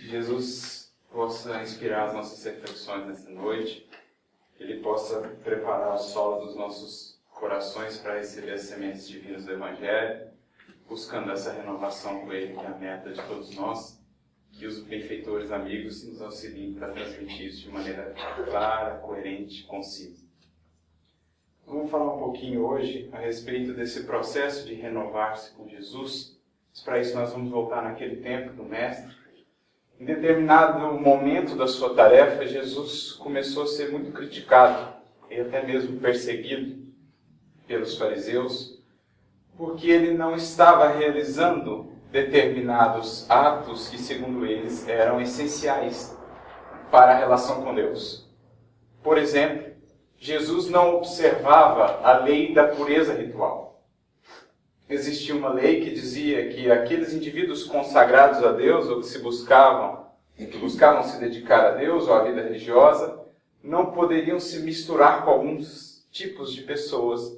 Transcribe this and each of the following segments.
Que Jesus possa inspirar as nossas reflexões nessa noite, que Ele possa preparar o solo dos nossos corações para receber as sementes divinas do Evangelho, buscando essa renovação com Ele, que é a meta de todos nós, que os benfeitores amigos nos auxiliem para transmitir isso de maneira clara, coerente, concisa. Vamos falar um pouquinho hoje a respeito desse processo de renovar-se com Jesus. Para isso nós vamos voltar naquele tempo do Mestre. Em determinado momento da sua tarefa, Jesus começou a ser muito criticado e até mesmo perseguido pelos fariseus, porque ele não estava realizando determinados atos que, segundo eles, eram essenciais para a relação com Deus. Por exemplo, Jesus não observava a lei da pureza ritual. Existia uma lei que dizia que aqueles indivíduos consagrados a Deus, ou que buscavam se dedicar a Deus ou à vida religiosa, não poderiam se misturar com alguns tipos de pessoas,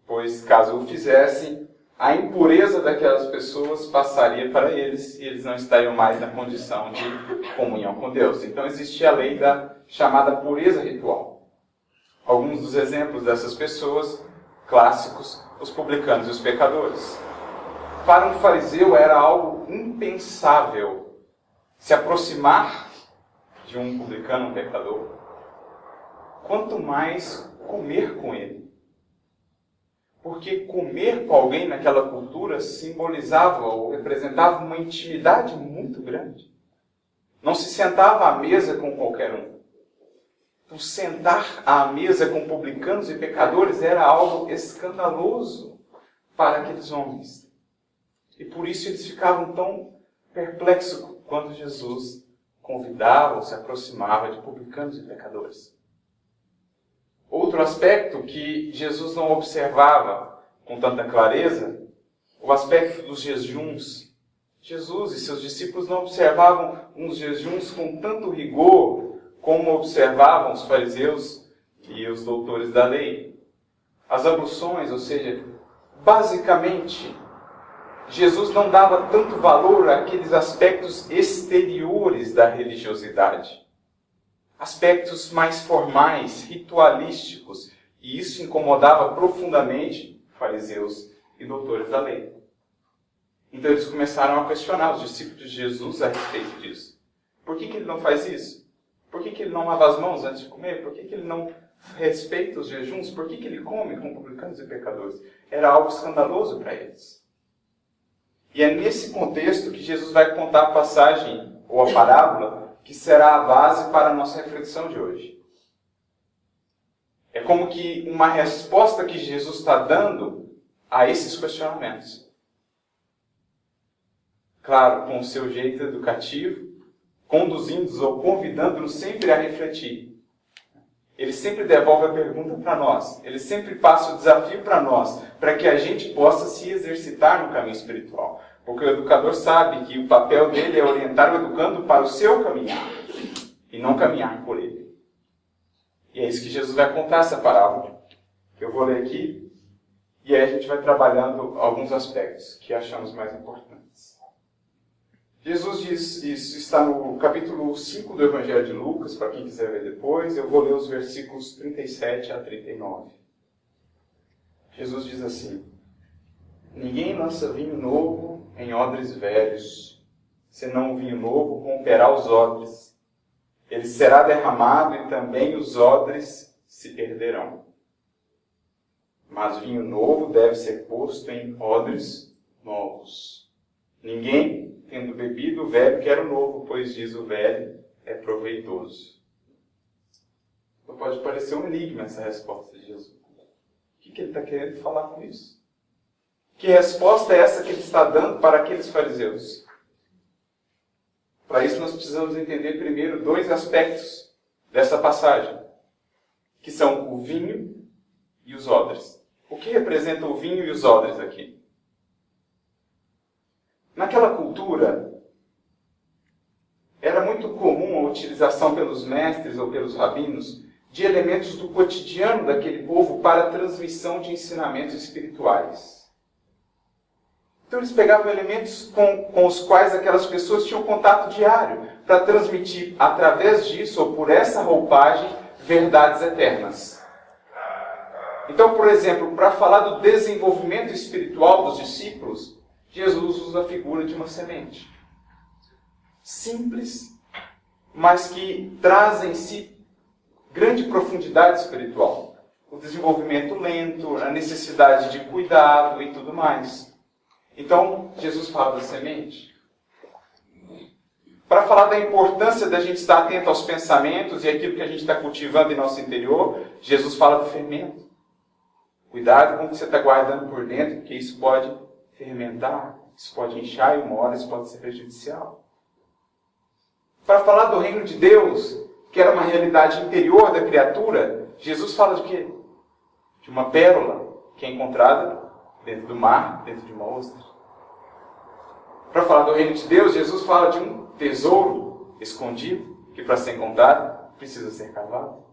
pois caso o fizessem, a impureza daquelas pessoas passaria para eles e eles não estariam mais na condição de comunhão com Deus. Então existia a lei da chamada pureza ritual. Alguns dos exemplos dessas pessoas clássicos, os publicanos e os pecadores. Para um fariseu era algo impensável se aproximar de um publicano, um pecador, quanto mais comer com ele. Porque comer com alguém naquela cultura simbolizava ou representava uma intimidade muito grande. Não se sentava à mesa com qualquer um. Então, sentar à mesa com publicanos e pecadores era algo escandaloso para aqueles homens. E por isso eles ficavam tão perplexos quando Jesus convidava ou se aproximava de publicanos e pecadores. Outro aspecto que Jesus não observava com tanta clareza, o aspecto dos jejuns. Jesus e seus discípulos não observavam uns jejuns com tanto rigor como observavam os fariseus e os doutores da lei. As abluções, ou seja, basicamente, Jesus não dava tanto valor àqueles aspectos exteriores da religiosidade. Aspectos mais formais, ritualísticos, e isso incomodava profundamente fariseus e doutores da lei. Então eles começaram a questionar os discípulos de Jesus a respeito disso. Por que ele não faz isso? Por que ele não lava as mãos antes de comer? Por que ele não respeita os jejuns? Por que ele come com publicanos e pecadores? Era algo escandaloso para eles. E é nesse contexto que Jesus vai contar a passagem, ou a parábola, que será a base para a nossa reflexão de hoje. É como que uma resposta que Jesus está dando a esses questionamentos. Claro, com o seu jeito educativo, conduzindo-os ou convidando-nos sempre a refletir. Ele sempre devolve a pergunta para nós. Ele sempre passa o desafio para nós, para que a gente possa se exercitar no caminho espiritual. Porque o educador sabe que o papel dele é orientar o educando para o seu caminhar, e não caminhar por ele. E é isso que Jesus vai contar essa parábola, que eu vou ler aqui, e aí a gente vai trabalhando alguns aspectos que achamos mais importantes. Jesus diz, isso está no capítulo 5 do Evangelho de Lucas, para quem quiser ver depois. Eu vou ler os versículos 37 a 39. Jesus diz assim: ninguém lança vinho novo em odres velhos, senão o vinho novo romperá os odres. Ele será derramado e também os odres se perderão. Mas vinho novo deve ser posto em odres novos. Ninguém, tendo bebido o velho, quer o novo, pois diz o velho é proveitoso. Então pode parecer um enigma essa resposta de Jesus. O que ele está querendo falar com isso? Que resposta é essa que ele está dando para aqueles fariseus? Para isso nós precisamos entender primeiro dois aspectos dessa passagem, que são o vinho e os odres. O que representa o vinho e os odres aqui? Naquela cultura, era muito comum a utilização pelos mestres ou pelos rabinos de elementos do cotidiano daquele povo para a transmissão de ensinamentos espirituais. Então eles pegavam elementos com os quais aquelas pessoas tinham contato diário, para transmitir através disso, ou por essa roupagem, verdades eternas. Então, por exemplo, para falar do desenvolvimento espiritual dos discípulos, Jesus usa a figura de uma semente. Simples, mas que traz em si grande profundidade espiritual. O desenvolvimento lento, a necessidade de cuidado e tudo mais. Então, Jesus fala da semente. Para falar da importância da gente estar atento aos pensamentos e aquilo que a gente está cultivando em nosso interior, Jesus fala do fermento. Cuidado com o que você está guardando por dentro, porque isso pode fermentar, isso pode inchar e uma hora isso pode ser prejudicial. Para falar do reino de Deus, que era uma realidade interior da criatura, Jesus fala de quê? De uma pérola que é encontrada dentro do mar, dentro de uma ostra. Para falar do reino de Deus, Jesus fala de um tesouro escondido, que para ser encontrado precisa ser cavado.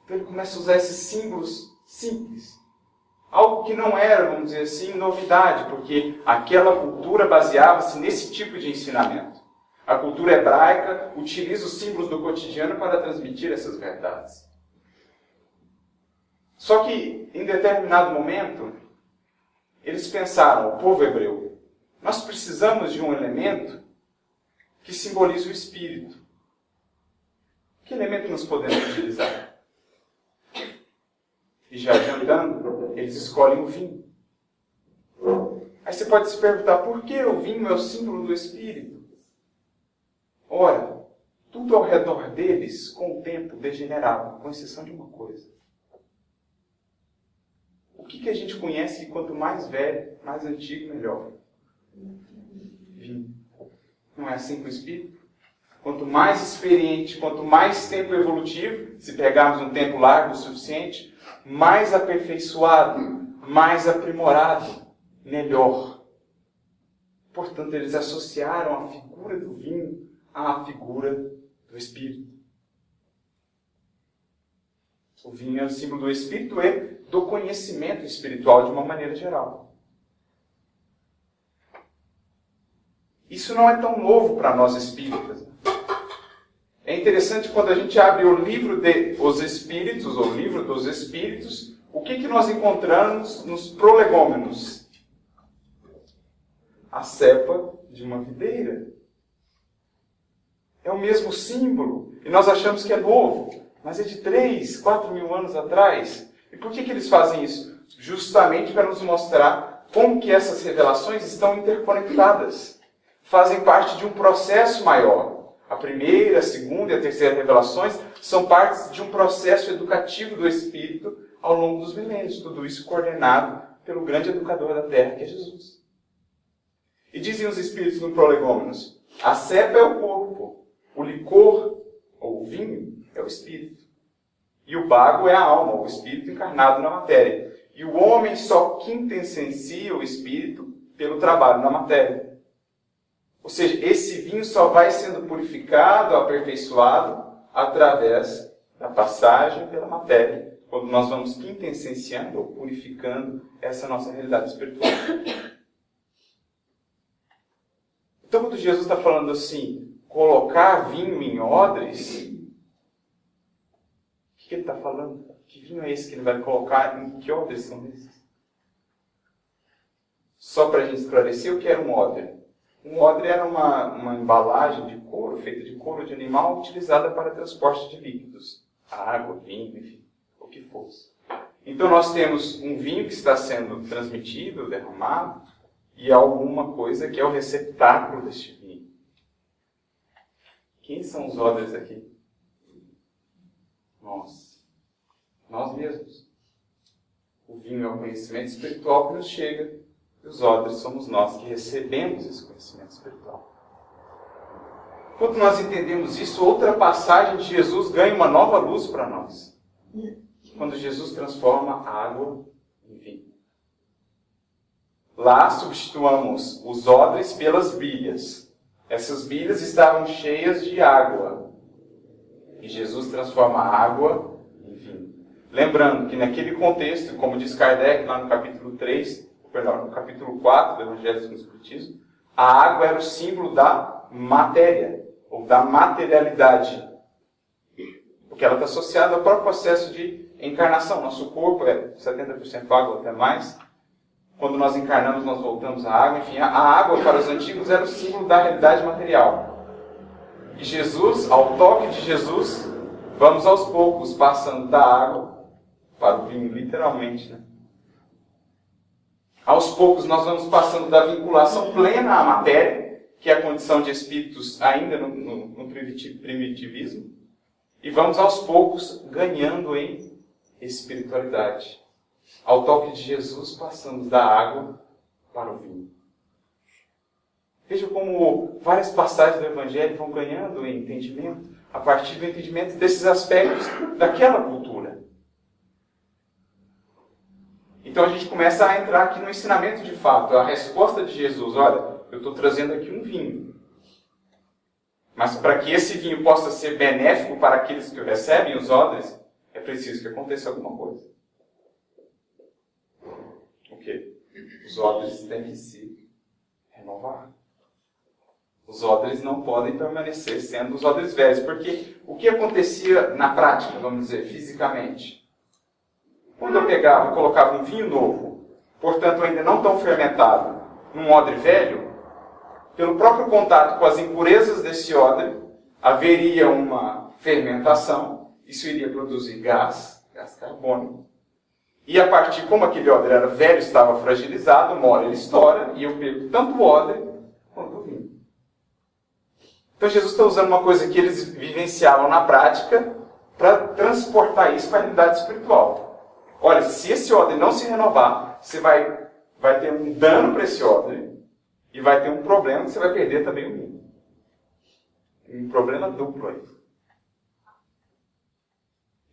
Então ele começa a usar esses símbolos simples. Algo que não era, vamos dizer assim, novidade, porque aquela cultura baseava-se nesse tipo de ensinamento. A cultura hebraica utiliza os símbolos do cotidiano para transmitir essas verdades. Só que, em determinado momento, eles pensaram, o povo hebreu, nós precisamos de um elemento que simbolize o Espírito. Que elemento nós podemos utilizar? E já adiantando, eles escolhem o vinho. Aí você pode se perguntar, por que o vinho é o símbolo do Espírito? Ora, tudo ao redor deles, com o tempo, degenerava, com exceção de uma coisa. O que a gente conhece que quanto mais velho, mais antigo, melhor? Vinho. Não é assim com o Espírito? Quanto mais experiente, quanto mais tempo evolutivo, se pegarmos um tempo largo o suficiente, mais aperfeiçoado, mais aprimorado, melhor. Portanto, eles associaram a figura do vinho à figura do Espírito. O vinho é o símbolo do Espírito e do conhecimento espiritual de uma maneira geral. Isso não é tão novo para nós espíritas. É interessante quando a gente abre o livro dos Espíritos, ou livro dos Espíritos, o que nós encontramos nos prolegômenos? A cepa de uma videira. É o mesmo símbolo. E nós achamos que é novo, mas é de 3, 4 mil anos atrás. E por que eles fazem isso? Justamente para nos mostrar como que essas revelações estão interconectadas. Fazem parte de um processo maior. A primeira, a segunda e a terceira revelações são partes de um processo educativo do Espírito ao longo dos milênios. Tudo isso coordenado pelo grande educador da Terra, que é Jesus. E dizem os Espíritos no prolegômenos, a cepa é o corpo, o licor, ou o vinho, é o Espírito. E o bago é a alma, o Espírito encarnado na matéria. E o homem só quintessencia o Espírito pelo trabalho na matéria. Ou seja, esse vinho só vai sendo purificado, aperfeiçoado, através da passagem pela matéria, quando nós vamos quintessenciando ou purificando essa nossa realidade espiritual. Então, quando Jesus está falando assim, colocar vinho em odres, o que ele está falando? Que vinho é esse que ele vai colocar? Em que odres são esses? Só para a gente esclarecer o que era um odre. Um odre era uma embalagem de couro, feita de couro de animal, utilizada para transporte de líquidos. Água, vinho, enfim, o que fosse. Então nós temos um vinho que está sendo transmitido, derramado, e alguma coisa que é o receptáculo deste vinho. Quem são os odres aqui? Nós mesmos. O vinho é o conhecimento espiritual que nos chega. E os odres somos nós que recebemos esse conhecimento espiritual. Quando nós entendemos isso, outra passagem de Jesus ganha uma nova luz para nós. Quando Jesus transforma a água em vinho. Lá substituamos os odres pelas bilhas. Essas bilhas estavam cheias de água. E Jesus transforma a água em vinho. Lembrando que naquele contexto, como diz Kardec lá no capítulo 3, o no capítulo 4 do Evangelho segundo o Espiritismo, a água era o símbolo da matéria, ou da materialidade. Porque ela está associada ao próprio processo de encarnação. Nosso corpo é 70% água, até mais. Quando nós encarnamos, nós voltamos à água. Enfim, a água para os antigos era o símbolo da realidade material. E Jesus, ao toque de Jesus, vamos aos poucos passando da água para o vinho, literalmente, né? Aos poucos nós vamos passando da vinculação plena à matéria, que é a condição de espíritos ainda no primitivismo, e vamos aos poucos ganhando em espiritualidade. Ao toque de Jesus, passamos da água para o vinho. Veja como várias passagens do Evangelho vão ganhando em entendimento, a partir do entendimento desses aspectos daquela cultura. Então a gente começa a entrar aqui no ensinamento de fato, a resposta de Jesus. Olha, eu estou trazendo aqui um vinho. Mas para que esse vinho possa ser benéfico para aqueles que o recebem, os odres, é preciso que aconteça alguma coisa. O quê? Os odres têm que se renovar. Os odres não podem permanecer sendo os odres velhos. Porque o que acontecia na prática, vamos dizer, fisicamente? Quando eu pegava e colocava um vinho novo, portanto ainda não tão fermentado, num odre velho, pelo próprio contato com as impurezas desse odre, haveria uma fermentação, isso iria produzir gás carbônico. E a partir, como aquele odre era velho, estava fragilizado, uma hora ele estoura, e eu perco tanto o odre quanto o vinho. Então Jesus está usando uma coisa que eles vivenciavam na prática para transportar isso para a realidade espiritual. Olha, se esse odre não se renovar, você vai ter um dano para esse odre e vai ter um problema que você vai perder também o vinho. Um problema duplo aí.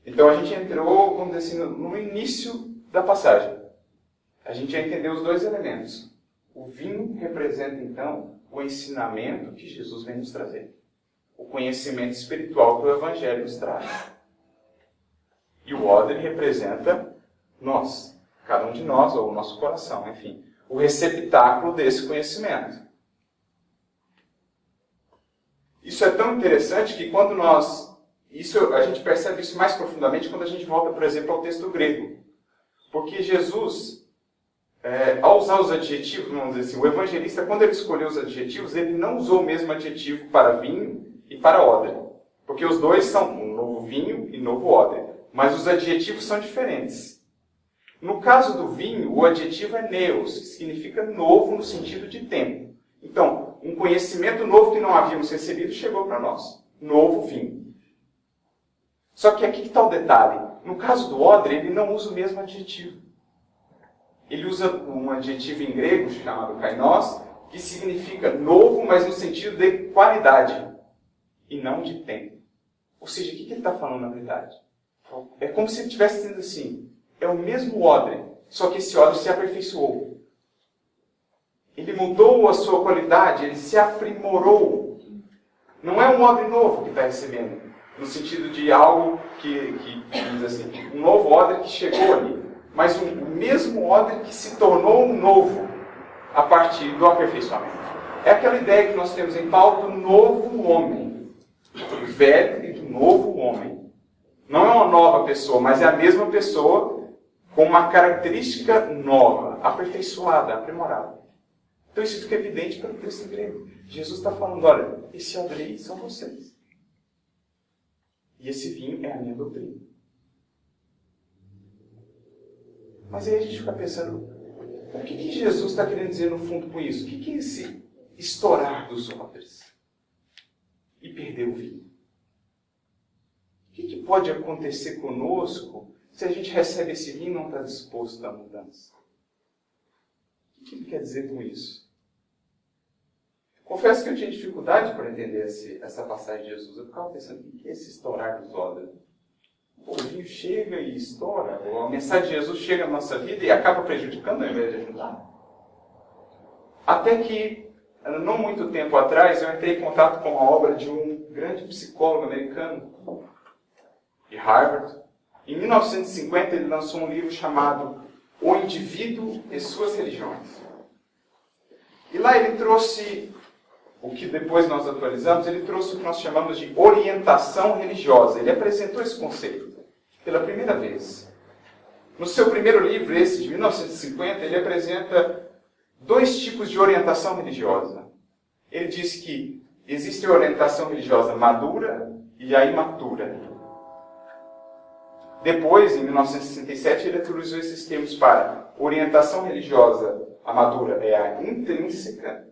Então a gente entrou, vamos dizer assim, no início da passagem. A gente já entendeu os dois elementos. O vinho representa, então, o ensinamento que Jesus vem nos trazer. O conhecimento espiritual que o Evangelho nos traz. E o odre representa nós, cada um de nós, ou o nosso coração, enfim, o receptáculo desse conhecimento. Isso é tão interessante que quando a gente percebe isso mais profundamente quando a gente volta, por exemplo, ao texto grego. Porque Jesus, ao usar os adjetivos, vamos dizer assim, o evangelista, quando ele escolheu os adjetivos, ele não usou o mesmo adjetivo para vinho e para odre. Porque os dois são um novo vinho e novo odre. Mas os adjetivos são diferentes. No caso do vinho, o adjetivo é neos, que significa novo no sentido de tempo. Então, um conhecimento novo que não havíamos recebido chegou para nós. Novo vinho. Só que aqui que está o detalhe. No caso do odre, ele não usa o mesmo adjetivo. Ele usa um adjetivo em grego chamado kainos, que significa novo, mas no sentido de qualidade, e não de tempo. Ou seja, o que ele está falando na verdade? É como se ele estivesse dizendo assim, é o mesmo odre, só que esse odre se aperfeiçoou. Ele mudou a sua qualidade, ele se aprimorou. Não é um odre novo que está recebendo, no sentido de algo que diz assim, um novo odre que chegou ali, mas o mesmo odre que se tornou novo a partir do aperfeiçoamento. É aquela ideia que nós temos em Paulo do novo homem, do velho e do novo homem. Não é uma nova pessoa, mas é a mesma pessoa com uma característica nova, aperfeiçoada, aprimorada. Então isso fica evidente pelo texto grego. Jesus está falando, olha, esse odre aí são vocês. E esse vinho é a minha doutrina. Mas aí a gente fica pensando, o que Jesus está querendo dizer no fundo com isso? O que é esse estourar dos odres? E perder o vinho? O que pode acontecer conosco se a gente recebe esse vinho e não está disposto à mudança? O que ele quer dizer com isso? Confesso que eu tinha dificuldade para entender essa passagem de Jesus. Eu ficava pensando, o que é esse estourar dos odres? O vinho chega e estoura. A mensagem de Jesus chega na nossa vida e acaba prejudicando ao invés de ajudar. Até que, não muito tempo atrás, eu entrei em contato com a obra de um grande psicólogo americano, de Harvard. Em 1950, ele lançou um livro chamado o indivíduo e suas religiões. E lá ele trouxe, o que depois nós atualizamos, ele trouxe o que nós chamamos de orientação religiosa. Ele apresentou esse conceito pela primeira vez. No seu primeiro livro, esse de 1950, ele apresenta 2 tipos de orientação religiosa. Ele diz que existe a orientação religiosa madura e a imatura. Depois, em 1967, ele atualizou esses termos para orientação religiosa, a madura é a intrínseca,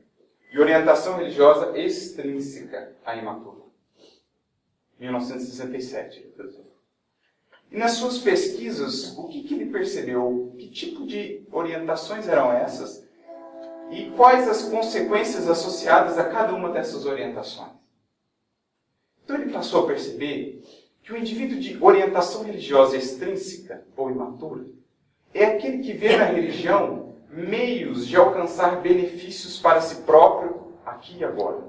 e orientação religiosa extrínseca, a imatura. 1967, ele atualizou. E nas suas pesquisas, o que ele percebeu? Que tipo de orientações eram essas? E quais as consequências associadas a cada uma dessas orientações? Então ele passou a perceber que o indivíduo de orientação religiosa extrínseca ou imatura é aquele que vê na religião meios de alcançar benefícios para si próprio aqui e agora.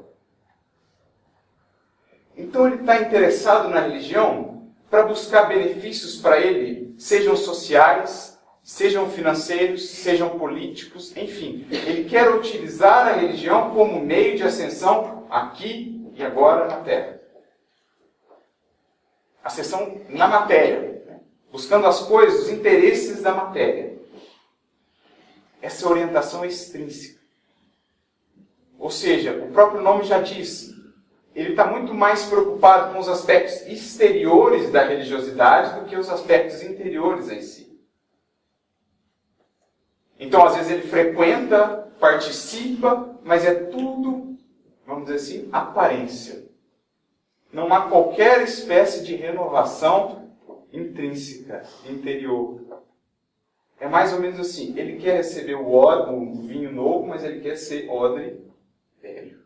Então ele está interessado na religião para buscar benefícios para ele, sejam sociais, sejam financeiros, sejam políticos, enfim. Ele quer utilizar a religião como meio de ascensão aqui e agora na Terra. Ascensão na matéria, buscando as coisas, os interesses da matéria. Essa orientação é extrínseca. Ou seja, o próprio nome já diz, ele está muito mais preocupado com os aspectos exteriores da religiosidade do que os aspectos interiores em si. Então, às vezes, ele frequenta, participa, mas é tudo, vamos dizer assim, aparência. Não há qualquer espécie de renovação intrínseca, interior. É mais ou menos assim, ele quer receber o vinho novo, mas ele quer ser odre velho.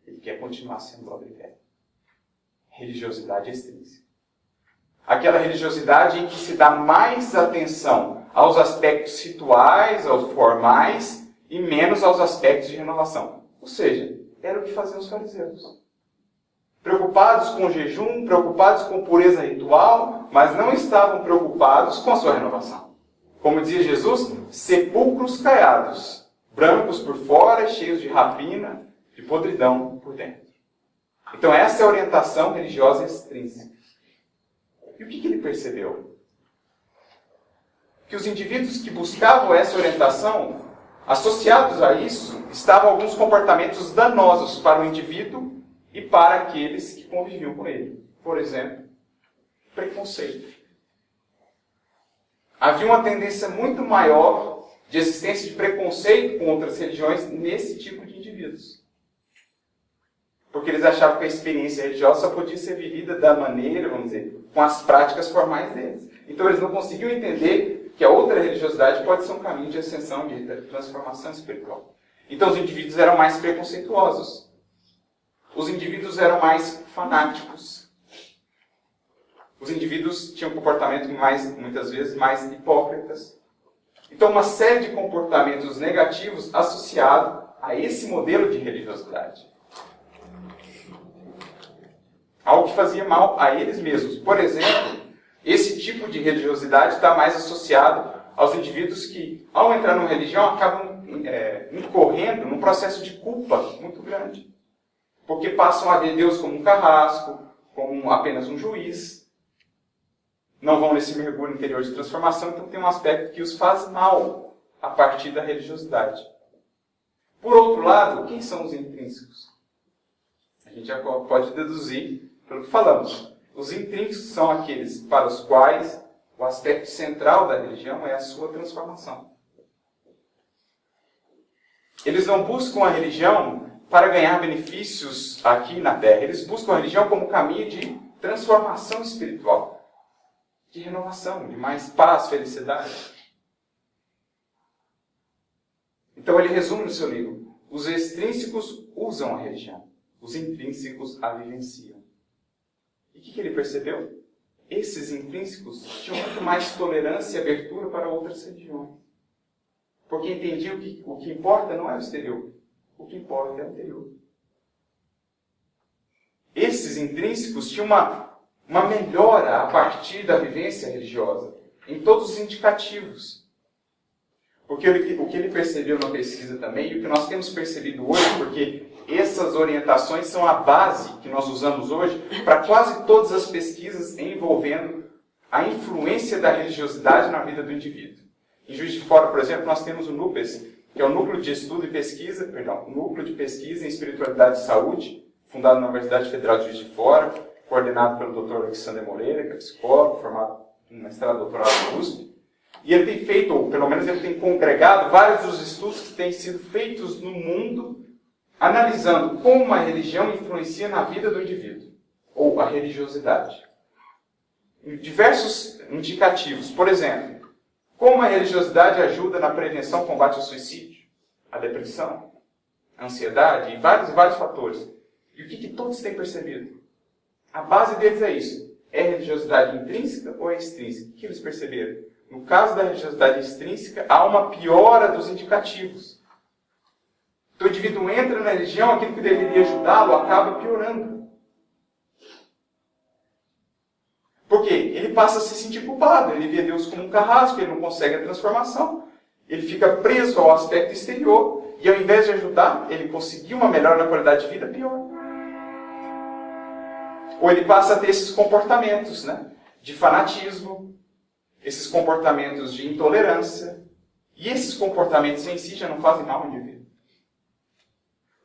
Ele quer continuar sendo odre velho. Religiosidade extrínseca. Aquela religiosidade em que se dá mais atenção aos aspectos rituais, aos formais, e menos aos aspectos de renovação. Ou seja, era o que faziam os fariseus. Preocupados com o jejum, preocupados com pureza ritual, mas não estavam preocupados com a sua renovação. Como dizia Jesus, sepulcros caiados, brancos por fora, cheios de rapina, de podridão por dentro. Então essa é a orientação religiosa extrínseca. E o que ele percebeu? Que os indivíduos que buscavam essa orientação, associados a isso, estavam alguns comportamentos danosos para o indivíduo e para aqueles que conviviam com ele. Por exemplo, preconceito. Havia uma tendência muito maior de existência de preconceito com outras religiões nesse tipo de indivíduos. Porque eles achavam que a experiência religiosa só podia ser vivida da maneira, vamos dizer, com as práticas formais deles. Então eles não conseguiam entender que a outra religiosidade pode ser um caminho de ascensão, de transformação espiritual. Então os indivíduos eram mais preconceituosos. Os indivíduos eram mais fanáticos. Os indivíduos tinham comportamento muitas vezes mais hipócritas. Então uma série de comportamentos negativos associados a esse modelo de religiosidade. Algo que fazia mal a eles mesmos. Por exemplo, esse tipo de religiosidade está mais associado aos indivíduos que, ao entrar numa religião, acabam incorrendo num processo de culpa muito grande. Porque passam a ver Deus como um carrasco, como apenas um juiz. Não vão nesse mergulho interior de transformação, então tem um aspecto que os faz mal a partir da religiosidade. Por outro lado, quem são os intrínsecos? A gente já pode deduzir pelo que falamos. Os intrínsecos são aqueles para os quais o aspecto central da religião é a sua transformação. Eles não buscam a religião para ganhar benefícios aqui na Terra. Eles buscam a religião como caminho de transformação espiritual, de renovação, de mais paz, felicidade. Então ele resume no seu livro: os extrínsecos usam a religião, os intrínsecos a vivenciam. E o que ele percebeu? Esses intrínsecos tinham muito mais tolerância e abertura para outras religiões. Porque entendiam que o que importa não é o exterior, o que importa é o interior. Esses intrínsecos tinham uma melhora a partir da vivência religiosa, em todos os indicativos. Porque o que ele percebeu na pesquisa também, e o que nós temos percebido hoje, porque essas orientações são a base que nós usamos hoje para quase todas as pesquisas envolvendo a influência da religiosidade na vida do indivíduo. Em Juiz de Fora, por exemplo, nós temos o NUPES, que é o Núcleo de Estudo e Pesquisa, Núcleo de Pesquisa em Espiritualidade e Saúde, fundado na Universidade Federal de Juiz de Fora, coordenado pelo Dr. Alexandre Moreira, que é psicólogo, formado em mestrado e doutorado na USP. E ele tem feito, ou pelo menos ele tem congregado, vários dos estudos que têm sido feitos no mundo, analisando como a religião influencia na vida do indivíduo, ou a religiosidade. Em diversos indicativos. Por exemplo, como a religiosidade ajuda na prevenção, combate ao suicídio, a depressão, a ansiedade e vários fatores. E o que todos têm percebido? A base deles é isso. É religiosidade intrínseca ou é extrínseca? O que eles perceberam? No caso da religiosidade extrínseca, há uma piora dos indicativos. Então o indivíduo entra na religião, aquilo que deveria ajudá-lo acaba piorando. Por quê? Ele passa a se sentir culpado, ele vê Deus como um carrasco, ele não consegue a transformação, ele fica preso ao aspecto exterior, e ao invés de ajudar, ele conseguir uma melhora na qualidade de vida, pior. Ou ele passa a ter esses comportamentos, né, de fanatismo, esses comportamentos de intolerância, e esses comportamentos em si já não fazem mal ao indivíduo.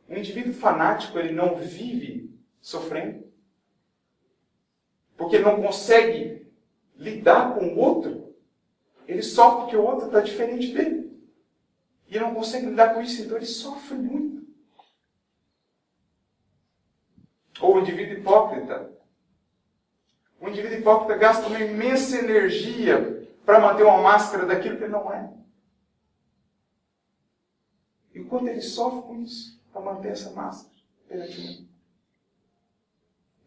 Um indivíduo fanático, ele não vive sofrendo, porque ele não consegue lidar com o outro. Ele sofre porque o outro está diferente dele. E ele não consegue lidar com isso, então ele sofre muito. Ou o indivíduo hipócrita. O indivíduo hipócrita gasta uma imensa energia para manter uma máscara daquilo que ele não é. E o quanto ele sofre com isso, para manter essa máscara perante mim.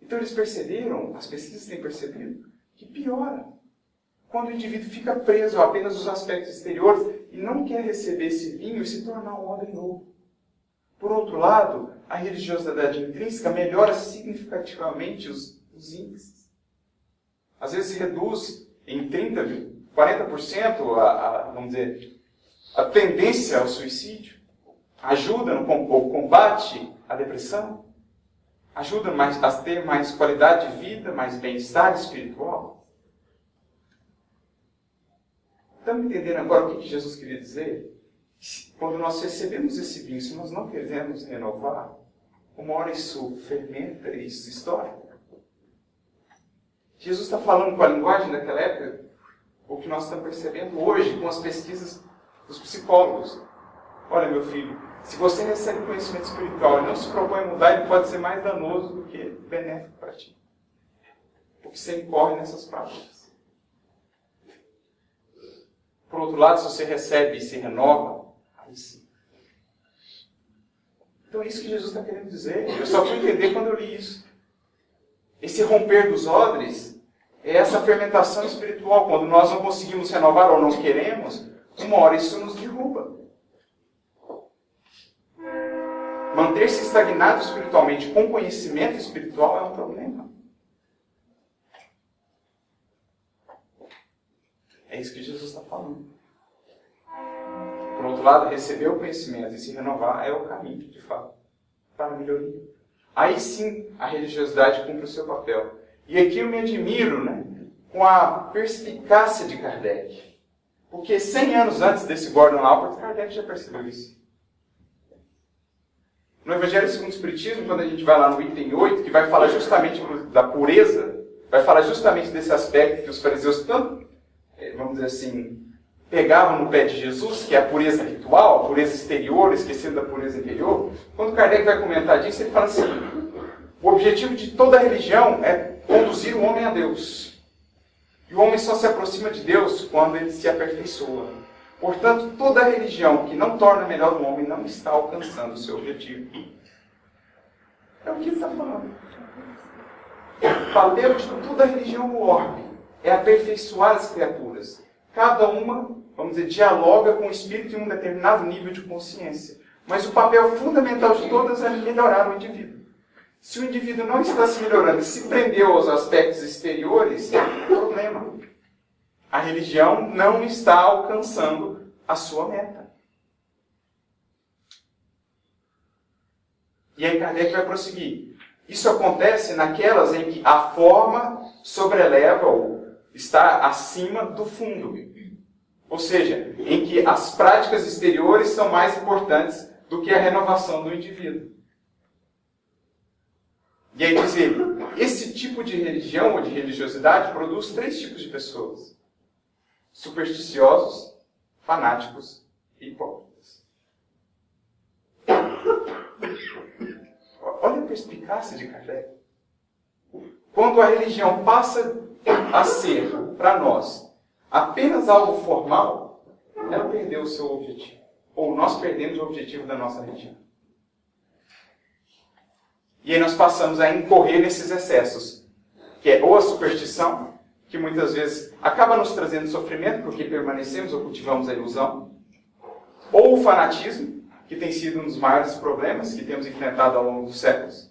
Então eles perceberam, as pesquisas têm percebido, que piora quando o indivíduo fica preso a apenas os aspectos exteriores e não quer receber esse vinho e se tornar um homem novo. Por outro lado, a religiosidade intrínseca melhora significativamente os índices. Às vezes reduz em 30%, 40% vamos dizer, a tendência ao suicídio, ajuda no combate à depressão, ajuda a ter mais qualidade de vida, mais bem-estar espiritual. Estamos entendendo agora o que Jesus queria dizer? Quando nós recebemos esse vinho, se nós não queremos renovar, uma hora isso fermenta, isso estoura. Jesus está falando com a linguagem daquela época, o que nós estamos percebendo hoje com as pesquisas dos psicólogos. Olha, meu filho, se você recebe conhecimento espiritual e não se propõe a mudar, ele pode ser mais danoso do que benéfico para ti. Porque você incorre nessas práticas. Por outro lado, se você recebe e se renova, aí sim. Então é isso que Jesus está querendo dizer. Eu só fui entender quando eu li isso. Esse romper dos odres é essa fermentação espiritual. Quando nós não conseguimos renovar ou não queremos, uma hora isso nos derruba. Manter-se estagnado espiritualmente com conhecimento espiritual é um problema. É isso que Jesus está falando. Por outro lado, receber o conhecimento e se renovar é o caminho, de fato, para a melhoria. Aí sim a religiosidade cumpre o seu papel. E aqui eu me admiro, né, com a perspicácia de Kardec. Porque 100 anos antes desse Gordon Allport, Kardec já percebeu isso. No Evangelho segundo o Espiritismo, quando a gente vai lá no item 8, que vai falar justamente da pureza, vai falar justamente desse aspecto que os fariseus tanto, vamos dizer assim, pegavam no pé de Jesus, que é a pureza ritual, a pureza exterior, esquecendo da pureza interior. Quando Kardec vai comentar disso, ele fala assim, o objetivo de toda religião é conduzir o homem a Deus. E o homem só se aproxima de Deus quando ele se aperfeiçoa. Portanto, toda religião que não torna melhor o homem não está alcançando o seu objetivo. É o que ele está falando. O papel de toda religião no orbe é aperfeiçoar as criaturas. Cada uma, vamos dizer, dialoga com o espírito em um determinado nível de consciência. Mas o papel fundamental de todas é melhorar o indivíduo. Se o indivíduo não está se melhorando e se prendeu aos aspectos exteriores, é um problema. A religião não está alcançando a sua meta. E aí Kardec vai prosseguir. Isso acontece naquelas em que a forma sobreleva ou está acima do fundo. Ou seja, em que as práticas exteriores são mais importantes do que a renovação do indivíduo. E aí diz ele, esse tipo de religião ou de religiosidade produz 3 tipos de pessoas. Supersticiosos, fanáticos e hipócritas. Olha a perspicácia de Kardec. Quando a religião passa a ser, para nós, apenas algo formal, ela perdeu o seu objetivo. Ou nós perdemos o objetivo da nossa religião. E aí nós passamos a incorrer nesses excessos, que é ou a superstição, que muitas vezes acaba nos trazendo sofrimento, porque permanecemos ou cultivamos a ilusão, ou o fanatismo, que tem sido um dos maiores problemas que temos enfrentado ao longo dos séculos,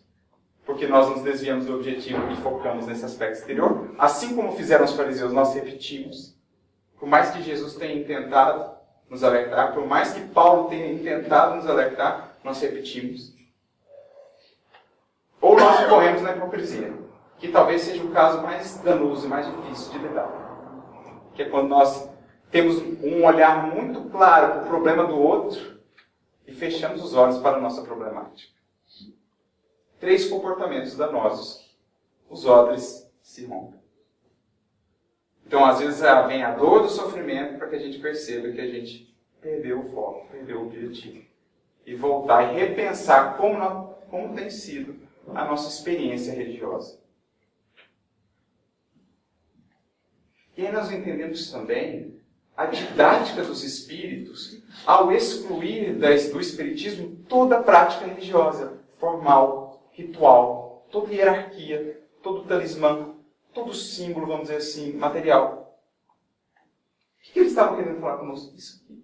porque nós nos desviamos do objetivo e focamos nesse aspecto exterior. Assim como fizeram os fariseus, nós repetimos. Por mais que Jesus tenha tentado nos alertar, por mais que Paulo tenha tentado nos alertar, nós repetimos. Ou nós corremos na hipocrisia, que talvez seja o caso mais danoso e mais difícil de lidar. Que é quando nós temos um olhar muito claro para o problema do outro e fechamos os olhos para a nossa problemática. 3 comportamentos danosos. Os odres se rompem. Então, às vezes, vem a dor do sofrimento para que a gente perceba que a gente perdeu o foco, perdeu o objetivo. E voltar e repensar como tem sido a nossa experiência religiosa. E aí nós entendemos também a didática dos espíritos ao excluir do espiritismo toda a prática religiosa, formal, ritual, toda hierarquia, todo talismã, todo símbolo, vamos dizer assim, material. O que eles estavam querendo falar conosco? Isso aqui.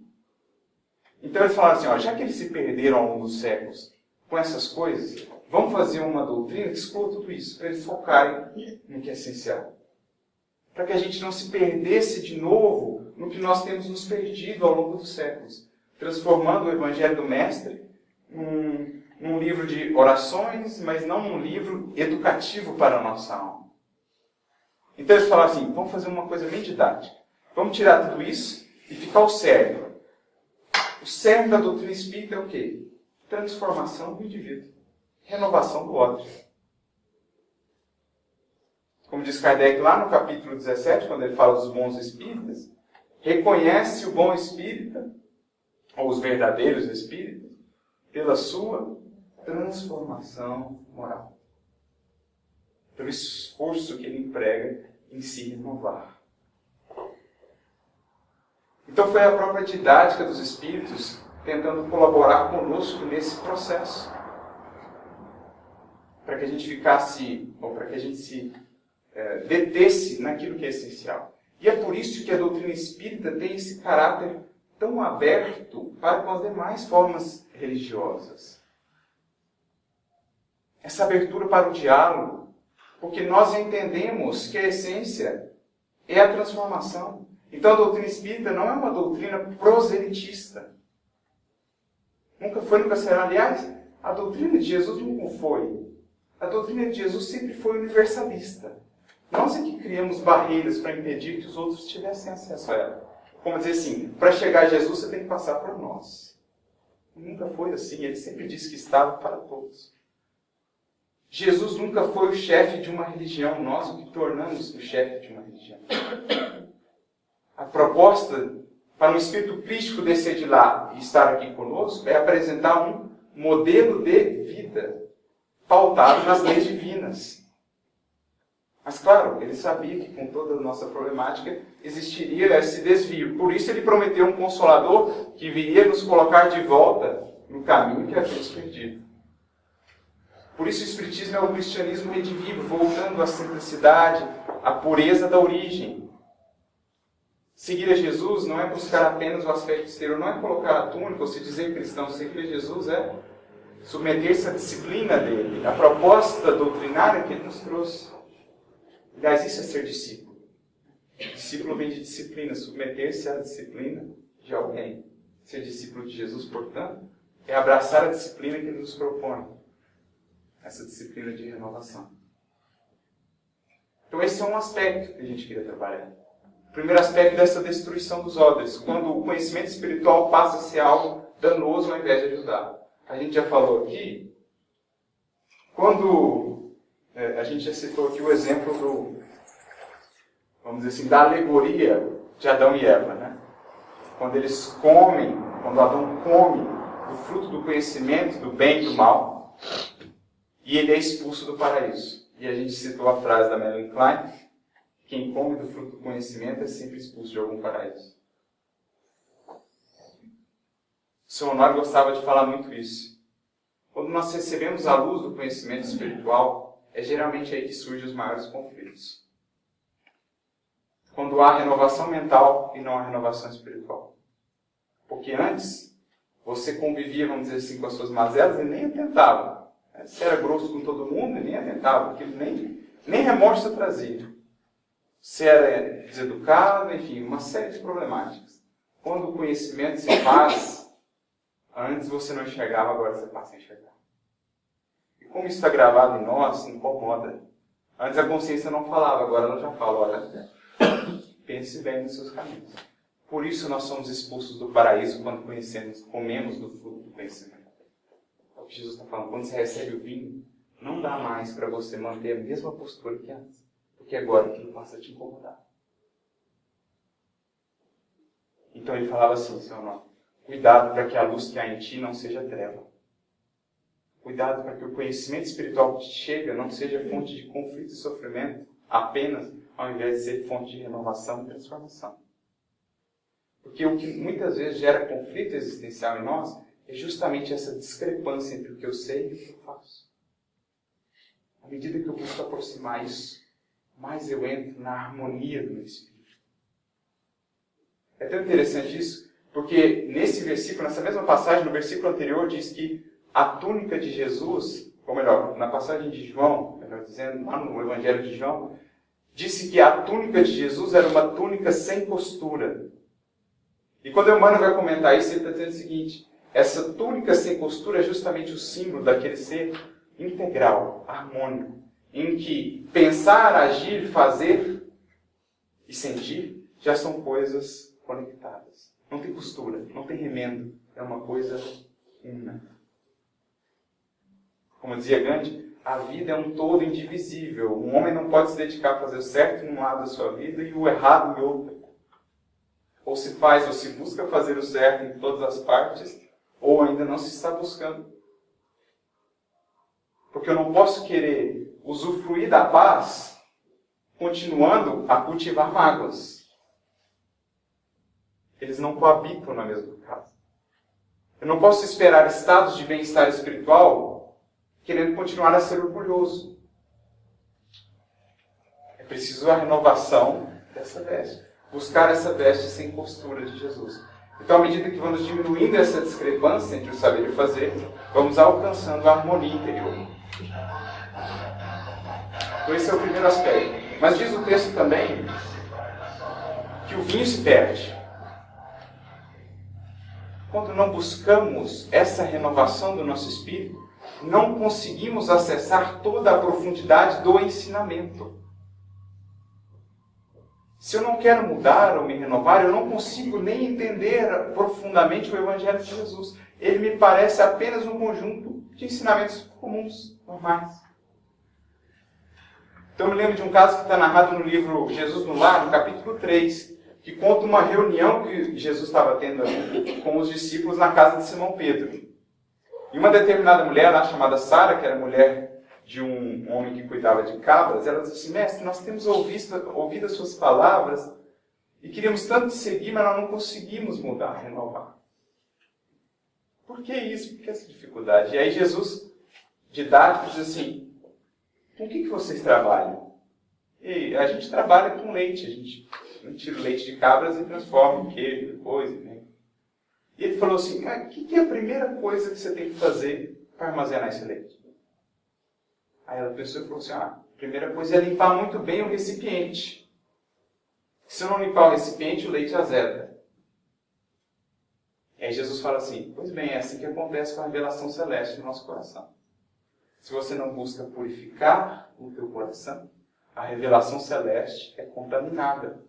Então eles falaram assim, já que eles se perderam ao longo dos séculos com essas coisas, vamos fazer uma doutrina que exclua tudo isso, para eles focarem no que é essencial. Para que a gente não se perdesse de novo no que nós temos nos perdido ao longo dos séculos, transformando o Evangelho do Mestre num livro de orações, mas não num livro educativo para a nossa alma. Então eles falaram assim, vamos fazer uma coisa bem didática. Vamos tirar tudo isso e ficar o cerne. O cerne da doutrina espírita é o quê? Transformação do indivíduo. Renovação do outro. Como diz Kardec lá no capítulo 17, quando ele fala dos bons espíritas, reconhece o bom espírita, ou os verdadeiros espíritas, pela sua transformação moral. Pelo esforço que ele emprega em se renovar. Então foi a própria didática dos espíritos tentando colaborar conosco nesse processo. Para que a gente ficasse, ou para que a gente se detesse naquilo que é essencial. E é por isso que a doutrina espírita tem esse caráter tão aberto para com as demais formas religiosas. Essa abertura para o diálogo, porque nós entendemos que a essência é a transformação. Então a doutrina espírita não é uma doutrina proselitista. Nunca foi, nunca será. Aliás, a doutrina de Jesus nunca foi. A doutrina de Jesus sempre foi universalista. Nós é que criamos barreiras para impedir que os outros tivessem acesso a ela. Como dizer assim, para chegar a Jesus você tem que passar por nós. Nunca foi assim, ele sempre disse que estava para todos. Jesus nunca foi o chefe de uma religião, nós o que tornamos o chefe de uma religião. A proposta para um espírito crístico descer de lá e estar aqui conosco é apresentar um modelo de vida pautado nas leis divinas. Mas claro, ele sabia que com toda a nossa problemática existiria esse desvio. Por isso ele prometeu um Consolador que viria nos colocar de volta no caminho que havíamos perdido. Por isso o Espiritismo é o cristianismo redivivo, voltando à simplicidade, à pureza da origem. Seguir a Jesus não é buscar apenas o aspecto exterior, não é colocar a túnica ou se dizer cristão. Seguir a Jesus é submeter-se à disciplina dele, à proposta doutrinária que ele nos trouxe. Aliás, isso é ser discípulo. Discípulo vem de disciplina, submeter-se à disciplina de alguém. Ser discípulo de Jesus, portanto, é abraçar a disciplina que ele nos propõe. Essa disciplina de renovação. Então esse é um aspecto que a gente queria trabalhar. O primeiro aspecto dessa destruição dos odres, quando o conhecimento espiritual passa a ser algo danoso ao invés de ajudar. A gente já falou aqui, quando a gente já citou aqui o exemplo vamos dizer assim, da alegoria de Adão e Eva, né? Quando Adão come do fruto do conhecimento do bem e do mal, e ele é expulso do paraíso. E a gente citou a frase da Melanie Klein: quem come do fruto do conhecimento é sempre expulso de algum paraíso. O Sr. Honório gostava de falar muito isso. Quando nós recebemos a luz do conhecimento espiritual, é geralmente aí que surgem os maiores conflitos. Quando há renovação mental e não há renovação espiritual. Porque antes, você convivia, vamos dizer assim, com as suas mazelas e nem atentava. Se era grosso com todo mundo, nem atentava, aquilo nem remorso trazia. Se era deseducado, enfim, uma série de problemáticas. Quando o conhecimento se faz, antes você não enxergava, agora você passa a enxergar. E como isso está gravado em nós, incomoda. Antes a consciência não falava, agora ela já fala, olha, pense bem nos seus caminhos. Por isso nós somos expulsos do paraíso quando comemos do fruto do conhecimento. É o que Jesus está falando. Quando você recebe o vinho, não dá mais para você manter a mesma postura que antes. Porque agora aquilo passa a te incomodar. Então ele falava assim, Senhor, não, cuidado para que a luz que há em ti não seja treva. Cuidado para que o conhecimento espiritual que chega não seja fonte de conflito e sofrimento apenas, ao invés de ser fonte de renovação e transformação. Porque o que muitas vezes gera conflito existencial em nós é justamente essa discrepância entre o que eu sei e o que eu faço. À medida que eu busco aproximar isso, mais eu entro na harmonia do meu espírito. É tão interessante isso, porque nesse versículo, nessa mesma passagem, no versículo anterior, diz que a túnica de Jesus, ou melhor, na passagem de João, melhor dizendo, lá no Evangelho de João, disse que a túnica de Jesus era uma túnica sem costura. E quando o Emmanuel vai comentar isso, ele está dizendo o seguinte: essa túnica sem costura é justamente o símbolo daquele ser integral, harmônico, em que pensar, agir, fazer e sentir já são coisas conectadas. Não tem costura, não tem remendo, é uma coisa una. Como dizia Gandhi, a vida é um todo indivisível. Um homem não pode se dedicar a fazer o certo em um lado da sua vida e o errado em outro. Ou se faz ou se busca fazer o certo em todas as partes, ou ainda não se está buscando. Porque eu não posso querer usufruir da paz continuando a cultivar mágoas. Eles não coabitam na mesma casa. Eu não posso esperar estados de bem-estar espiritual querendo continuar a ser orgulhoso. É preciso a renovação dessa veste. Buscar essa veste sem costura de Jesus. Então, à medida que vamos diminuindo essa discrepância entre o saber e o fazer, vamos alcançando a harmonia interior. Então, esse é o primeiro aspecto. Mas diz o texto também que o vinho se perde. Quando não buscamos essa renovação do nosso espírito, não conseguimos acessar toda a profundidade do ensinamento. Se eu não quero mudar ou me renovar, eu não consigo nem entender profundamente o Evangelho de Jesus. Ele me parece apenas um conjunto de ensinamentos comuns, normais. Então eu me lembro de um caso que está narrado no livro Jesus no Lar, no capítulo 3, que conta uma reunião que Jesus estava tendo ali com os discípulos na casa de Simão Pedro. E uma determinada mulher lá, chamada Sara, que era mulher de um homem que cuidava de cabras, ela disse assim: mestre, nós temos ouvido as suas palavras e queríamos tanto te seguir, mas nós não conseguimos mudar, renovar. Por que isso? Por que essa dificuldade? E aí Jesus, didático, diz assim: com o que vocês trabalham? E a gente trabalha com leite, a gente tira o leite de cabras e transforma em queijo, depois, né? E ele falou assim: o que é a primeira coisa que você tem que fazer para armazenar esse leite? Aí ela pensou e falou assim: a primeira coisa é limpar muito bem o recipiente. Se eu não limpar o recipiente, o leite azeda. Aí Jesus fala assim, pois bem, é assim que acontece com a revelação celeste no nosso coração. Se você não busca purificar o teu coração, a revelação celeste é contaminada.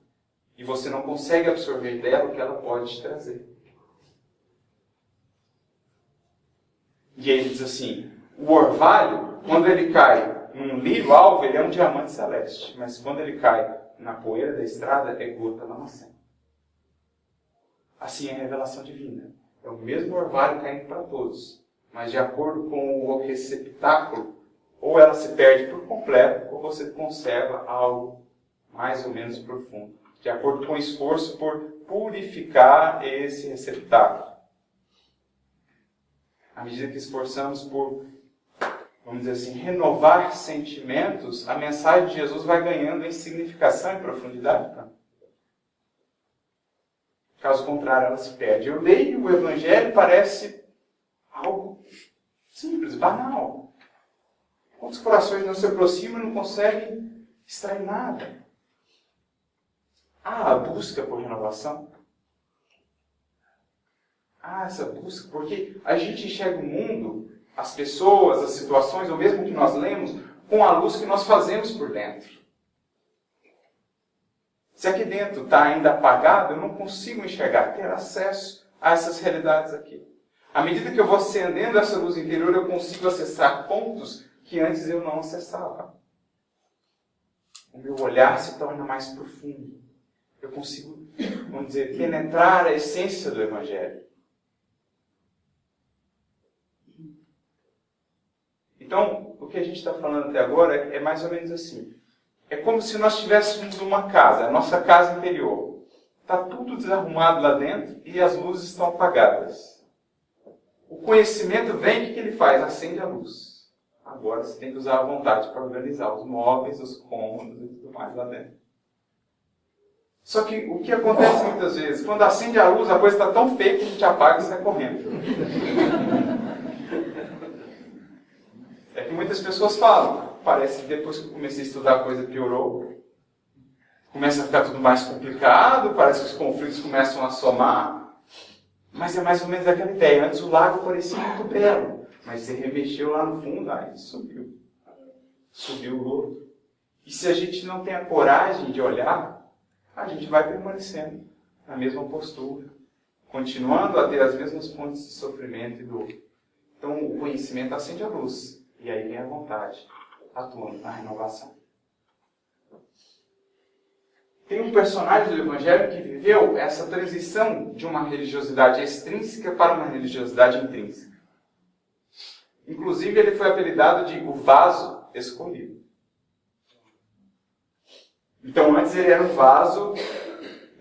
E você não consegue absorver dela o que ela pode te trazer. E aí ele diz assim, o orvalho, quando ele cai num lírio alvo, ele é um diamante celeste. Mas quando ele cai na poeira da estrada, é gota lamacenta. Assim é a revelação divina. É o mesmo orvalho caindo para todos. Mas de acordo com o receptáculo, ou ela se perde por completo, ou você conserva algo mais ou menos profundo. De acordo com o esforço por purificar esse receptáculo. À medida que esforçamos por, vamos dizer assim, renovar sentimentos, a mensagem de Jesus vai ganhando em significação e profundidade. Tá? Caso contrário, ela se perde. Eu leio o Evangelho, parece algo simples, banal. Quantos corações não se aproximam e não conseguem extrair nada? A busca por renovação. Essa busca, porque a gente enxerga o mundo, as pessoas, as situações, ou mesmo o que nós lemos, com a luz que nós fazemos por dentro. Se aqui dentro está ainda apagado, eu não consigo enxergar, ter acesso a essas realidades aqui. À medida que eu vou acendendo essa luz interior, eu consigo acessar pontos que antes eu não acessava. O meu olhar se torna mais profundo. Eu consigo, vamos dizer, penetrar a essência do Evangelho. Então, o que a gente está falando até agora é mais ou menos assim. É como se nós estivéssemos numa casa, a nossa casa interior. Está tudo desarrumado lá dentro e as luzes estão apagadas. O conhecimento vem, o que ele faz? Acende a luz. Agora você tem que usar a vontade para organizar os móveis, os cômodos e tudo mais lá dentro. Só que o que acontece muitas vezes, quando acende a luz, a coisa está tão feia que a gente apaga e sai correndo. É que muitas pessoas falam, parece que depois que eu comecei a estudar a coisa piorou. Começa a ficar tudo mais complicado, parece que os conflitos começam a somar. Mas é mais ou menos aquela ideia. Antes o lago parecia muito belo, mas você remexeu lá no fundo, aí subiu. Subiu o lodo. E se a gente não tem a coragem de olhar, a gente vai permanecendo na mesma postura, continuando a ter as mesmas fontes de sofrimento e dor. Então o conhecimento acende a luz. E aí vem a vontade, atuando na renovação. Tem um personagem do Evangelho que viveu essa transição de uma religiosidade extrínseca para uma religiosidade intrínseca. Inclusive, ele foi apelidado de o vaso escolhido. Então, antes ele era um vaso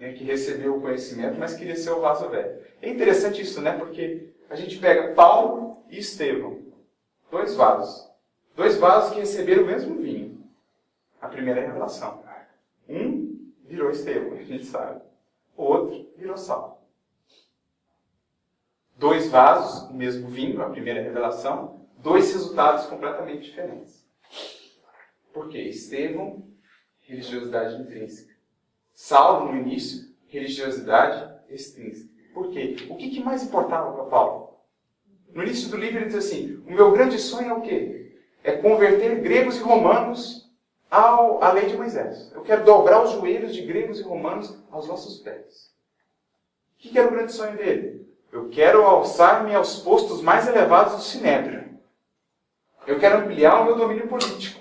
que recebeu o conhecimento, mas queria ser o vaso velho. É interessante isso, né? Porque a gente pega Paulo e Estevão. Dois vasos. Dois vasos que receberam o mesmo vinho. A primeira revelação. Um virou Estevão, a gente sabe. O outro virou Saulo. Dois vasos, o mesmo vinho, a primeira revelação. Dois resultados completamente diferentes. Por quê? Estevão, religiosidade intrínseca. Saulo, no início, religiosidade extrínseca. Por quê? O que mais importava para Paulo? No início do livro ele diz assim, o meu grande sonho é o quê? É converter gregos e romanos à lei de Moisés. Eu quero dobrar os joelhos de gregos e romanos aos nossos pés. O que era o grande sonho dele? Eu quero alçar-me aos postos mais elevados do Sinédrio. Eu quero ampliar o meu domínio político.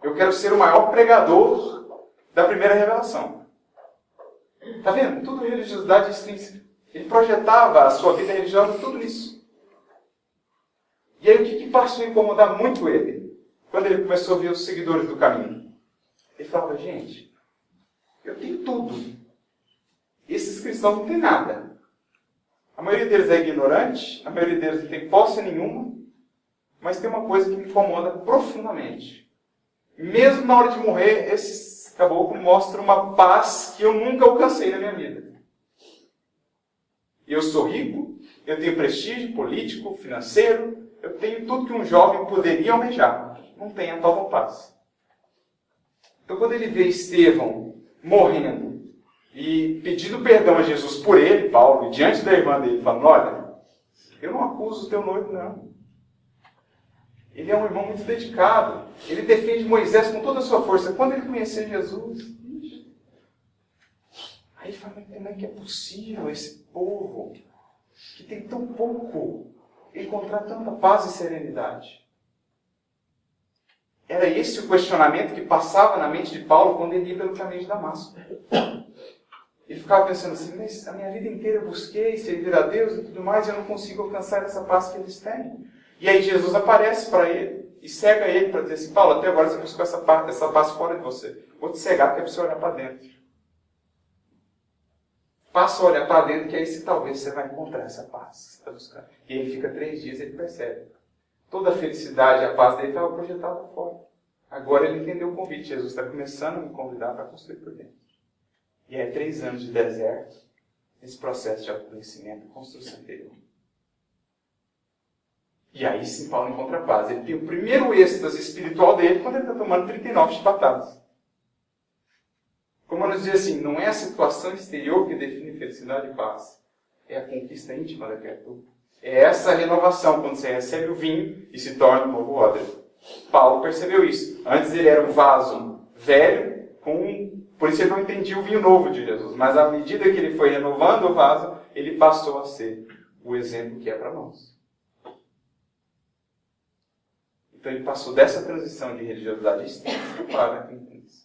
Eu quero ser o maior pregador da primeira revelação. Está vendo? Tudo religiosidade extrínseca. Ele projetava a sua vida religiosa tudo nisso. E aí o que passou a incomodar muito ele? Quando ele começou a ver os seguidores do caminho. Ele falava, gente, eu tenho tudo. Esses cristãos não têm nada. A maioria deles é ignorante, a maioria deles não tem posse nenhuma, mas tem uma coisa que me incomoda profundamente. Mesmo na hora de morrer, esses caboclos mostram uma paz que eu nunca alcancei na minha vida. Eu sou rico, eu tenho prestígio político, financeiro, eu tenho tudo que um jovem poderia almejar. Não tem a tal paz. Então, quando ele vê Estevão morrendo e pedindo perdão a Jesus por ele, Paulo, e diante da irmã dele, falando, olha, eu não acuso o teu noivo, não. Ele é um irmão muito dedicado. Ele defende Moisés com toda a sua força. Quando ele conhecer Jesus, aí ele fala, como é que é possível esse povo, que tem tão pouco, encontrar tanta paz e serenidade? Era esse o questionamento que passava na mente de Paulo quando ele ia pelo caminho de Damasco. Ele ficava pensando assim, mas a minha vida inteira eu busquei servir a Deus e tudo mais, e eu não consigo alcançar essa paz que eles têm. E aí Jesus aparece para ele e cega ele para dizer assim, Paulo, até agora você buscou essa paz fora de você. Vou te cegar porque é para você olhar para dentro. Passa a olhar para dentro que aí talvez você vai encontrar essa paz que você está buscando. E ele fica 3 dias e ele percebe. Toda a felicidade e a paz dele estava projetada fora. Agora ele entendeu o convite. Jesus está começando a me convidar para construir por dentro. E é 3 anos de deserto, esse processo de autoconhecimento e construção interior. E aí sim Paulo encontra paz. Ele tem o primeiro êxtase espiritual dele quando ele está tomando 39 chibatadas. Como eu nos dizia assim, não é a situação exterior que define felicidade e paz. É a conquista íntima da criatura. É essa renovação, quando você recebe o vinho e se torna um novo odre. Paulo percebeu isso. Antes ele era um vaso velho, por isso ele não entendia o vinho novo de Jesus. Mas à medida que ele foi renovando o vaso, ele passou a ser o exemplo que é para nós. Então ele passou dessa transição de religiosidade extensa para a repentância.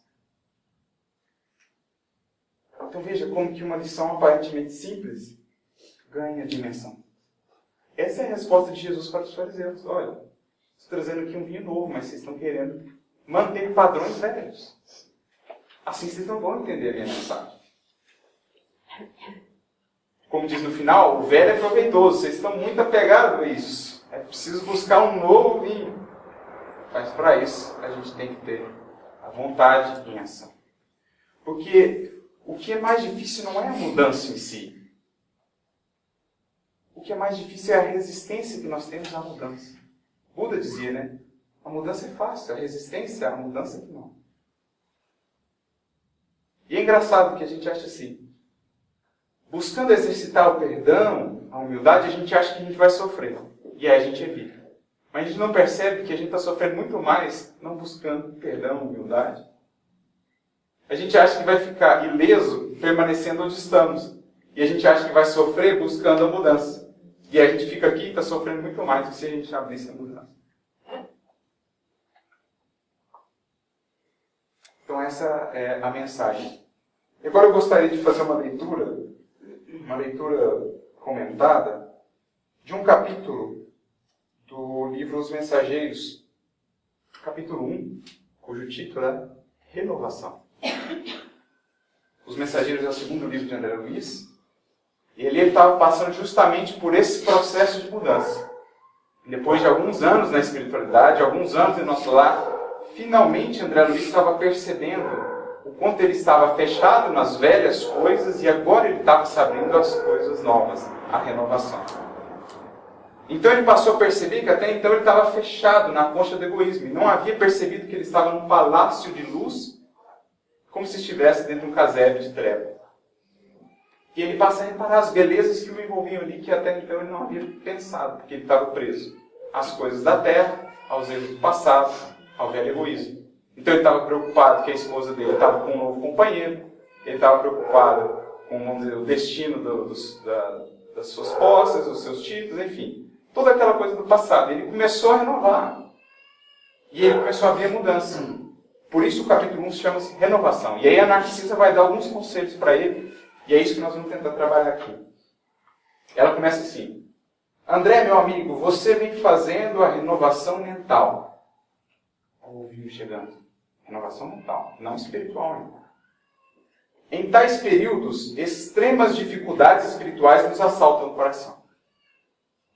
Então veja como que uma lição aparentemente simples ganha dimensão. Essa é a resposta de Jesus para os fariseus. Olha, estou trazendo aqui um vinho novo, mas vocês estão querendo manter padrões velhos. Assim vocês não vão entender a minha mensagem. Como diz no final, o velho é proveitoso. Vocês estão muito apegados a isso. É preciso buscar um novo vinho. Mas para isso a gente tem que ter a vontade em ação. Porque o que é mais difícil não é a mudança em si. O que é mais difícil é a resistência que nós temos à mudança. Buda dizia, né? A mudança é fácil, a resistência à mudança é que não. E é engraçado que a gente acha assim. Buscando exercitar o perdão, a humildade, a gente acha que a gente vai sofrer. E aí a gente evita. Mas a gente não percebe que a gente está sofrendo muito mais não buscando perdão, humildade. A gente acha que vai ficar ileso permanecendo onde estamos. E a gente acha que vai sofrer buscando a mudança. E a gente fica aqui e está sofrendo muito mais do que se a gente abrisse a mudança. Então essa é a mensagem. Agora eu gostaria de fazer uma leitura comentada, de um capítulo do livro Os Mensageiros, capítulo 1, cujo título é Renovação. Os Mensageiros é o segundo livro de André Luiz, e ele estava passando justamente por esse processo de mudança. Depois de alguns anos na espiritualidade, alguns anos em nosso lar, finalmente André Luiz estava percebendo o quanto ele estava fechado nas velhas coisas e agora ele estava se abrindo às coisas novas, à renovação. Então ele passou a perceber que até então ele estava fechado na concha do egoísmo e não havia percebido que ele estava num palácio de luz, como se estivesse dentro de um casebre de treva. E ele passa a reparar as belezas que o envolviam ali, que até então ele não havia pensado, porque ele estava preso às coisas da terra, aos erros do passado, ao velho egoísmo. Então ele estava preocupado que a esposa dele estava com um novo companheiro, ele estava preocupado com, vamos dizer, o destino das suas posses, dos seus títulos, enfim. Toda aquela coisa do passado. Ele começou a renovar. E ele começou a ver a mudança. Por isso o capítulo 1 chama-se Renovação. E aí a Narcisa vai dar alguns conselhos para ele, e é isso que nós vamos tentar trabalhar aqui. Ela começa assim: André, meu amigo, você vem fazendo a renovação mental. Olha o vinho chegando. Renovação mental, não espiritual ainda. Em tais períodos, extremas dificuldades espirituais nos assaltam no coração.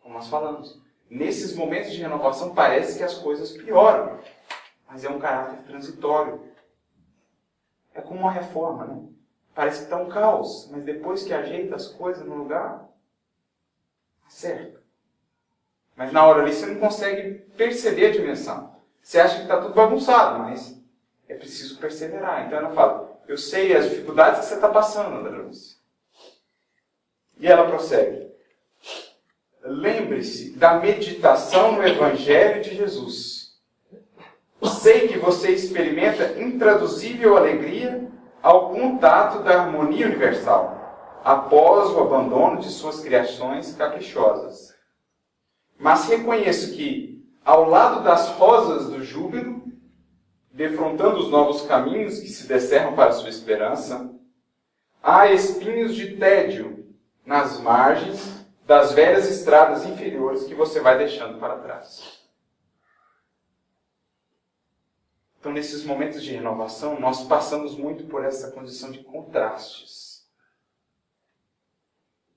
Como nós falamos. Nesses momentos de renovação parece que as coisas pioram. Mas é um caráter transitório. É como uma reforma, né? Parece que está um caos, mas depois que ajeita as coisas no lugar, acerta. Mas na hora ali você não consegue perceber a dimensão. Você acha que está tudo bagunçado, mas é preciso perseverar. Então ela fala, eu sei as dificuldades que você está passando, André Lúcia. E ela prossegue. Lembre-se da meditação no Evangelho de Jesus. Sei que você experimenta intraduzível alegria ao contato da harmonia universal, após o abandono de suas criações caprichosas. Mas reconheço que, ao lado das rosas do júbilo, defrontando os novos caminhos que se descerram para sua esperança, há espinhos de tédio nas margens das velhas estradas inferiores que você vai deixando para trás. Então, nesses momentos de renovação, nós passamos muito por essa condição de contrastes.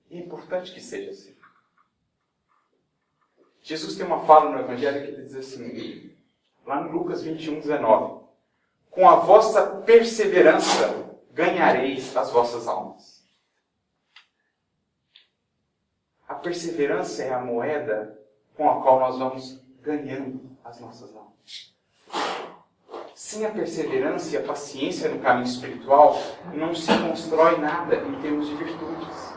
E é importante que seja assim. Jesus tem uma fala no Evangelho que ele diz assim, lá no Lucas 21:19. Com a vossa perseverança ganhareis as vossas almas. A perseverança é a moeda com a qual nós vamos ganhando as nossas almas. Sem a perseverança e a paciência no caminho espiritual, não se constrói nada em termos de virtudes.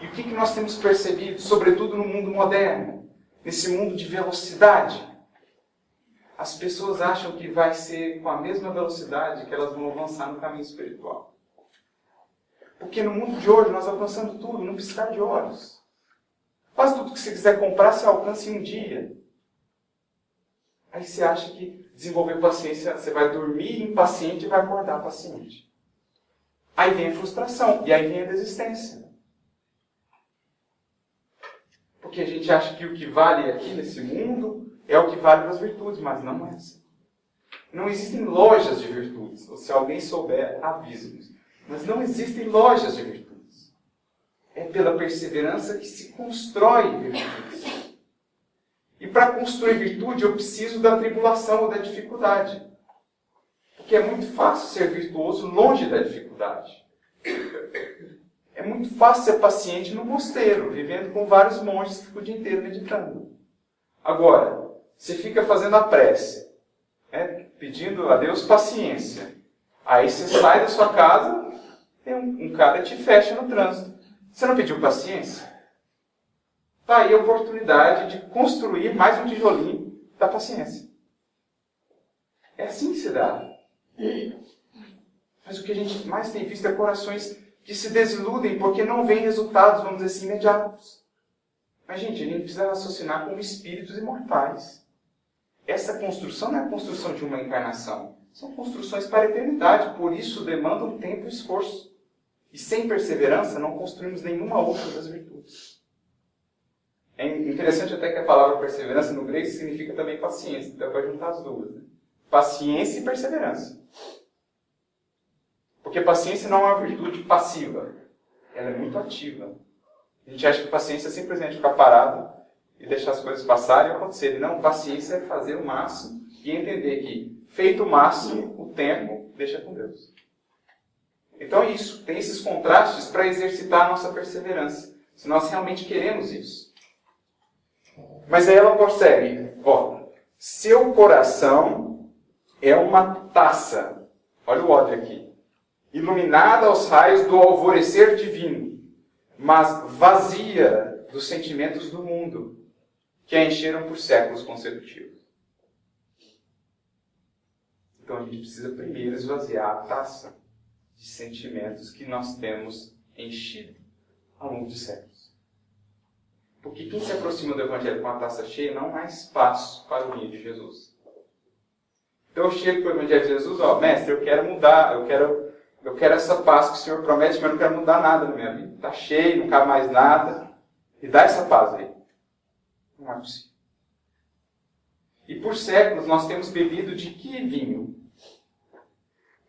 E o que nós temos percebido, sobretudo no mundo moderno, nesse mundo de velocidade? As pessoas acham que vai ser com a mesma velocidade que elas vão avançar no caminho espiritual. Porque no mundo de hoje nós alcançamos tudo, num piscar de olhos. Quase tudo que você quiser comprar, você alcança em um dia. Aí você acha que desenvolver paciência, você vai dormir impaciente e vai acordar paciente. Aí vem a frustração, e aí vem a desistência. Porque a gente acha que o que vale aqui nesse mundo é o que vale para as virtudes, mas não é assim. Não existem lojas de virtudes. Ou se alguém souber, avise-nos. Mas não existem lojas de virtudes. É pela perseverança que se constrói virtudes. E para construir virtude, eu preciso da tribulação ou da dificuldade. Porque é muito fácil ser virtuoso longe da dificuldade. É muito fácil ser paciente no mosteiro, vivendo com vários monges que ficam o dia inteiro meditando. Agora, você fica fazendo a prece, pedindo a Deus paciência. Aí você sai da sua casa, tem um cara te fecha no trânsito. Você não pediu paciência? Está aí a oportunidade de construir mais um tijolinho da paciência. É assim que se dá. Mas o que a gente mais tem visto é corações que se desiludem porque não veem resultados, vamos dizer assim, imediatos. Mas, gente, a gente precisa raciocinar como espíritos imortais. Essa construção não é a construção de uma encarnação. São construções para a eternidade, por isso demandam tempo e esforço. E sem perseverança não construímos nenhuma outra das virtudes. É interessante até que a palavra perseverança no grego significa também paciência. Então vai juntar as duas. Né? Paciência e perseverança. Porque paciência não é uma virtude passiva. Ela é muito ativa. A gente acha que paciência é simplesmente ficar parado e deixar as coisas passarem e acontecerem. Não, paciência é fazer o máximo e entender que, feito o máximo, o tempo deixa com Deus. Então é isso. Tem esses contrastes para exercitar a nossa perseverança. Se nós realmente queremos isso. Mas aí ela prossegue. Seu coração é uma taça. Olha o ódio aqui. Iluminada aos raios do alvorecer divino, mas vazia dos sentimentos do mundo, que a encheram por séculos consecutivos. Então a gente precisa primeiro esvaziar a taça de sentimentos que nós temos enchido ao longo de séculos. Porque quem se aproxima do Evangelho com a taça cheia não há espaço para o vinho de Jesus. Então eu chego para o Evangelho de Jesus, mestre, eu quero mudar, eu quero essa paz que o Senhor promete, mas eu não quero mudar nada na minha vida. Está cheio, não cabe mais nada. E dá essa paz aí. Não é possível. E por séculos nós temos bebido de que vinho?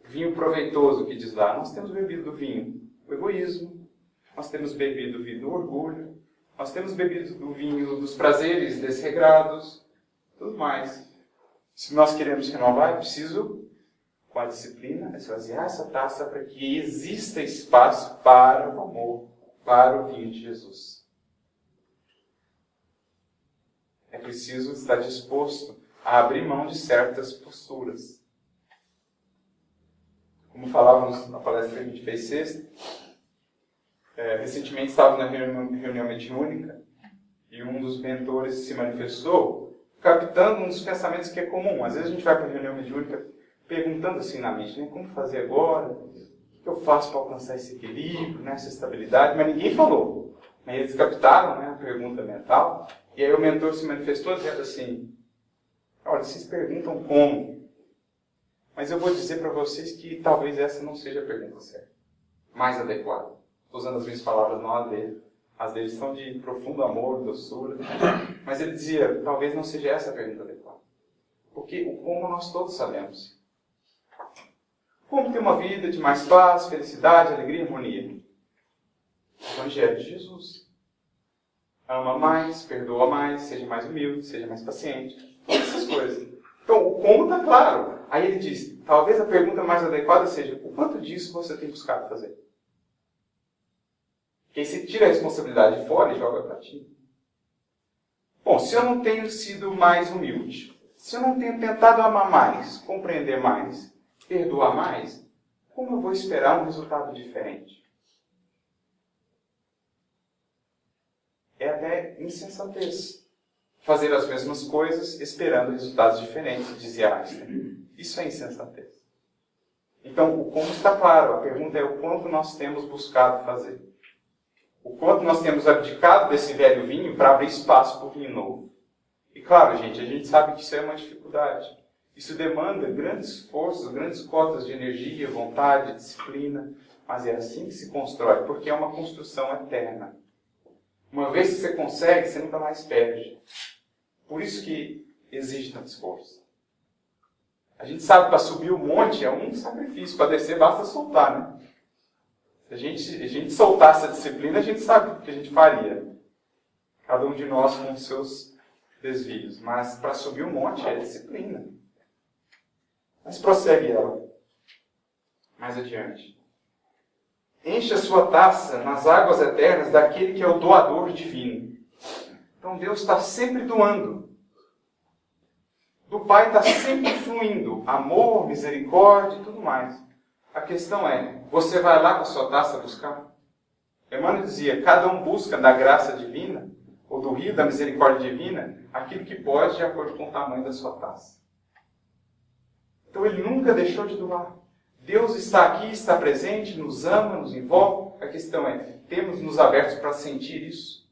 Vinho proveitoso, que diz lá. Nós temos bebido do vinho do egoísmo. Nós temos bebido do vinho do orgulho. Nós temos bebido do vinho dos prazeres desregrados. Tudo mais. Se nós queremos renovar, é preciso, com a disciplina, esvaziar essa taça para que exista espaço para o amor, para o vinho de Jesus. É preciso estar disposto a abrir mão de certas posturas. Como falávamos na palestra que a gente fez sexta, recentemente estava na reunião mediúnica e um dos mentores se manifestou captando um dos pensamentos que é comum. Às vezes a gente vai para a reunião mediúnica perguntando assim na mente, né, como fazer agora? O que eu faço para alcançar esse equilíbrio, né, essa estabilidade? Mas ninguém falou. Mas eles captaram, né, a pergunta mental. E aí o mentor se manifestou dizendo assim, olha, vocês perguntam como, mas eu vou dizer para vocês que talvez essa não seja a pergunta certa, mais adequada. Estou usando as minhas palavras, não as dele. As dele são de profundo amor, doçura. Mas ele dizia, talvez não seja essa a pergunta adequada. Porque o como nós todos sabemos. Como ter uma vida de mais paz, felicidade, alegria e harmonia? O Evangelho de Jesus. Ama mais, perdoa mais, seja mais humilde, seja mais paciente. Todas essas coisas. Então, o como está claro. Aí ele diz, talvez a pergunta mais adequada seja, o quanto disso você tem buscado fazer? Porque aí você tira a responsabilidade de fora e joga para ti. Bom, se eu não tenho sido mais humilde, se eu não tenho tentado amar mais, compreender mais, perdoar mais, como eu vou esperar um resultado diferente? É até insensatez fazer as mesmas coisas esperando resultados diferentes, dizia Einstein. Isso é insensatez. Então, o como está claro. A pergunta é o quanto nós temos buscado fazer. O quanto nós temos abdicado desse velho vinho para abrir espaço para o vinho novo. E claro, gente, a gente sabe que isso é uma dificuldade. Isso demanda grandes esforços, grandes cotas de energia, vontade, disciplina. Mas é assim que se constrói, porque é uma construção eterna. Uma vez que você consegue, você nunca mais perde. Por isso que exige tanto esforço. A gente sabe que para subir o monte é um sacrifício, para descer basta soltar, né? Se a gente soltasse a disciplina, a gente sabe o que a gente faria. Cada um de nós com os seus desvios. Mas para subir o monte é disciplina. Mas prossegue ela. Mais adiante. Enche a sua taça nas águas eternas daquele que é o doador divino. Então Deus está sempre doando. Do Pai está sempre fluindo. Amor, misericórdia e tudo mais. A questão é, você vai lá com a sua taça buscar? Emmanuel dizia, cada um busca da graça divina, ou do rio da misericórdia divina, aquilo que pode de acordo com o tamanho da sua taça. Então ele nunca deixou de doar. Deus está aqui, está presente, nos ama, nos envolve. A questão é, temos nos abertos para sentir isso?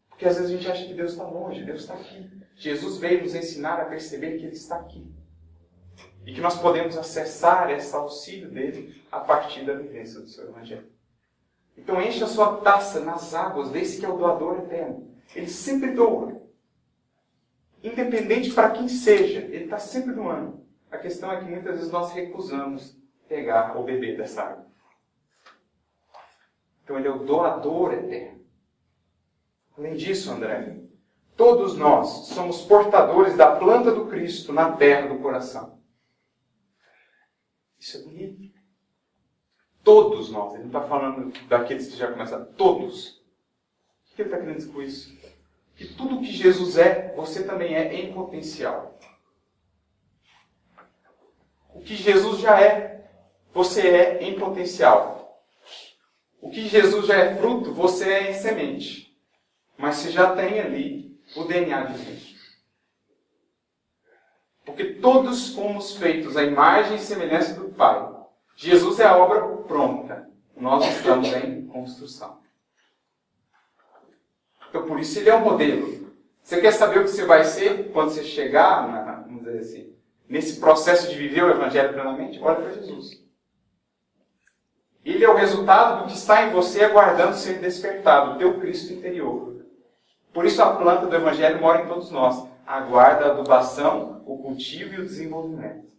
Porque às vezes a gente acha que Deus está longe, Deus está aqui. Jesus veio nos ensinar a perceber que Ele está aqui. E que nós podemos acessar esse auxílio dele a partir da vivência do seu Evangelho. Então enche a sua taça nas águas desse que é o doador eterno. Ele sempre doa. Independente para quem seja, ele está sempre doando. A questão é que muitas vezes nós recusamos pegar ou beber dessa água. Então ele é o doador eterno. Além disso, André, todos nós somos portadores da planta do Cristo na terra do coração. Isso é bonito. Todos nós. Ele não está falando daqueles que já começaram. Todos. O que ele está querendo dizer com isso? Que tudo que Jesus é, você também é em potencial. O que Jesus já é, você é em potencial. O que Jesus já é fruto, você é em semente. Mas você já tem ali o DNA divino. Porque todos fomos feitos à imagem e semelhança do Pai. Jesus é a obra pronta. Nós estamos em construção. Então, por isso, ele é um modelo. Você quer saber o que você vai ser quando você chegar, vamos dizer assim, nesse processo de viver o Evangelho plenamente? Olha para Jesus. Ele é o resultado do que está em você aguardando ser despertado, o teu Cristo interior. Por isso, a planta do Evangelho mora em todos nós. Aguarda a adubação, o cultivo e o desenvolvimento.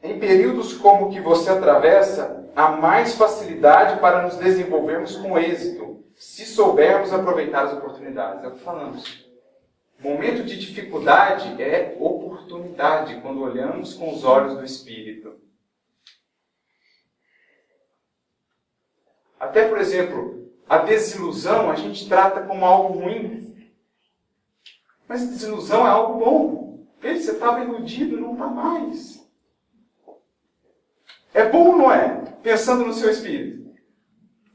Em períodos como o que você atravessa, há mais facilidade para nos desenvolvermos com êxito, se soubermos aproveitar as oportunidades. É o que falamos. Momento de dificuldade é oportunidade, quando olhamos com os olhos do Espírito. Até, por exemplo, a desilusão a gente trata como algo ruim. Mas desilusão é algo bom. Você estava iludido, não está mais. É bom ou não é? Pensando no seu espírito.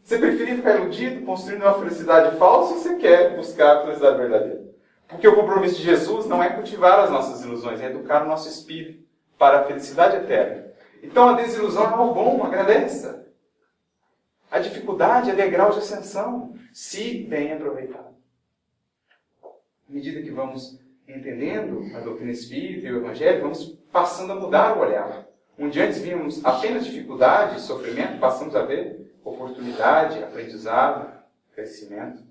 Você preferia ficar iludido, construindo uma felicidade falsa, ou você quer buscar a felicidade verdadeira? Porque o compromisso de Jesus não é cultivar as nossas ilusões, é educar o nosso espírito para a felicidade eterna. Então a desilusão é algo bom, agradeça. A dificuldade é degrau de ascensão, se bem aproveitado. À medida que vamos entendendo a doutrina espírita e o Evangelho, vamos passando a mudar o olhar. Onde antes víamos apenas dificuldade e sofrimento, passamos a ver oportunidade, aprendizado, crescimento.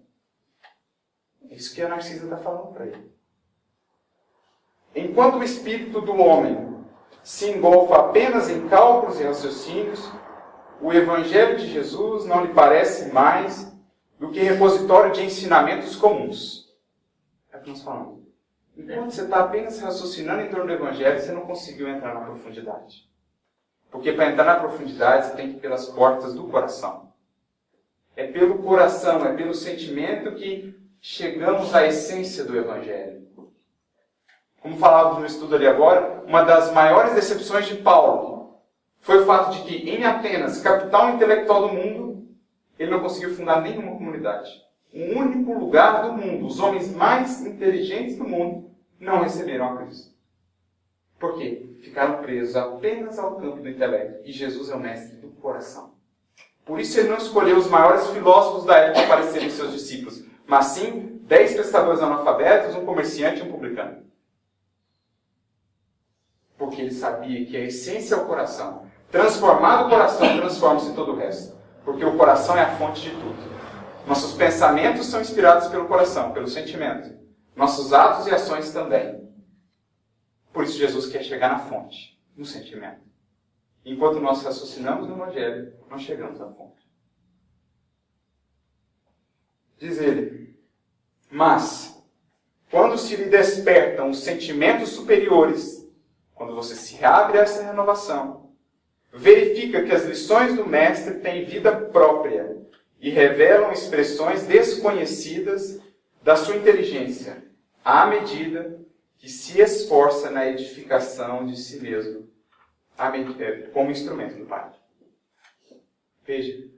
É isso que a Narcisa está falando para ele. Enquanto o espírito do homem se engolfa apenas em cálculos e raciocínios, o Evangelho de Jesus não lhe parece mais do que repositório de ensinamentos comuns. É o que nós falamos. Enquanto você está apenas raciocinando em torno do Evangelho, você não conseguiu entrar na profundidade. Porque para entrar na profundidade, você tem que ir pelas portas do coração. É pelo coração, é pelo sentimento que chegamos à essência do Evangelho. Como falávamos no estudo ali agora, uma das maiores decepções de Paulo foi o fato de que, em Atenas, capital intelectual do mundo, ele não conseguiu fundar nenhuma comunidade. O único lugar do mundo, os homens mais inteligentes do mundo, não receberam a Cristo. Por quê? Ficaram presos apenas ao campo do intelecto. E Jesus é o mestre do coração. Por isso ele não escolheu os maiores filósofos da época para serem seus discípulos, mas sim 10 pescadores analfabetos, um comerciante e um publicano. Porque ele sabia que a essência é o coração. Transformado o coração, transforma-se todo o resto. Porque o coração é a fonte de tudo. Nossos pensamentos são inspirados pelo coração, pelo sentimento. Nossos atos e ações também. Por isso Jesus quer chegar na fonte, no sentimento. Enquanto nós raciocinamos no Evangelho, não chegamos à fonte. Diz ele, mas, quando se lhe despertam os sentimentos superiores, quando você se abre a essa renovação, verifica que as lições do Mestre têm vida própria e revelam expressões desconhecidas da sua inteligência, à medida que se esforça na edificação de si mesmo, como instrumento do Pai. Veja,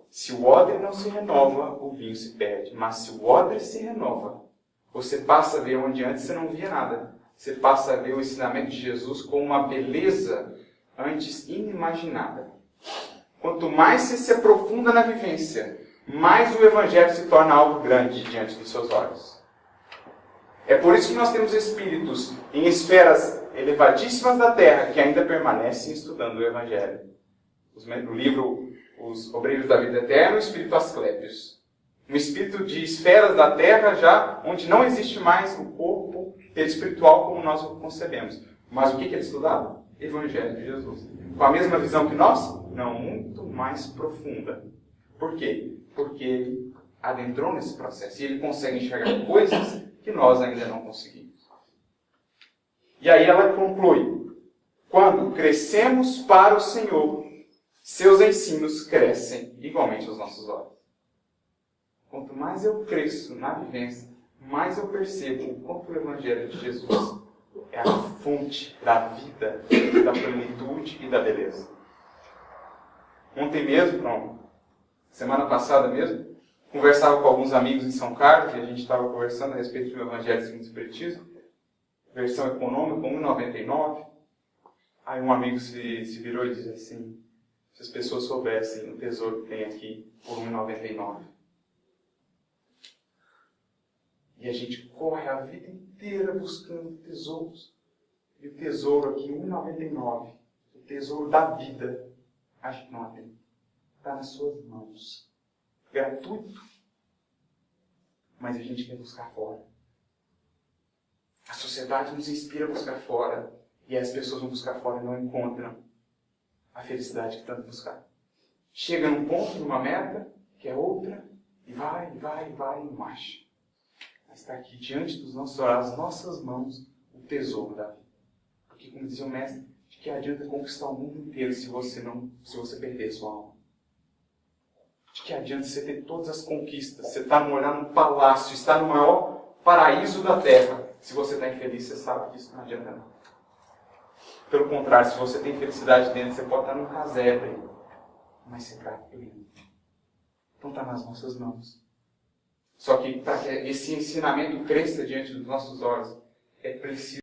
se o odre não se renova, o vinho se perde. Mas se o odre se renova, você passa a ver onde antes você não via nada. Você passa a ver o ensinamento de Jesus com uma beleza antes inimaginada. Quanto mais você se aprofunda na vivência, mais o Evangelho se torna algo grande diante dos seus olhos. É por isso que nós temos espíritos em esferas elevadíssimas da Terra que ainda permanecem estudando o Evangelho. O livro Os Obreiros da Vida Eterna, o espírito Asclépios. Um espírito de esferas da Terra já onde não existe mais o corpo espiritual como nós o concebemos. Mas o que ele estudava? Evangelho de Jesus. Com a mesma visão que nós? Não, muito mais profunda. Por quê? Porque ele adentrou nesse processo e ele consegue enxergar coisas que nós ainda não conseguimos. E aí ela conclui, quando crescemos para o Senhor, seus ensinos crescem igualmente aos nossos olhos. Quanto mais eu cresço na vivência, mais eu percebo o quanto o Evangelho de Jesus é a fonte da vida, da plenitude e da beleza. Ontem mesmo, semana passada mesmo, conversava com alguns amigos em São Carlos e a gente estava conversando a respeito do Evangelho segundo o Espiritismo, versão econômica, R$1,99. Aí um amigo se virou e disse assim, se as pessoas soubessem o tesouro que tem aqui por R$1,99. E a gente corre a vida inteira buscando tesouros. E o tesouro aqui, R$1,99, o tesouro da vida, a gente não tem. Está nas suas mãos. Gratuito, mas a gente quer buscar fora. A sociedade nos inspira a buscar fora, e as pessoas vão buscar fora e não encontram a felicidade que tanto buscar. Chega num ponto, numa meta, que é outra, e vai, e não acha. Mas está aqui diante dos nossos olhos, nossas mãos, o tesouro da vida. Porque, como dizia o mestre, de que adianta conquistar o mundo inteiro se você perder sua alma? De que adianta você ter todas as conquistas? Você está morar num palácio, está no maior paraíso da terra. Se você está infeliz, você sabe que isso não adianta nada. Pelo contrário, se você tem felicidade dentro, você pode estar num casebre, mas você está pleno. Então está nas nossas mãos. Só que para que esse ensinamento cresça diante dos nossos olhos, é preciso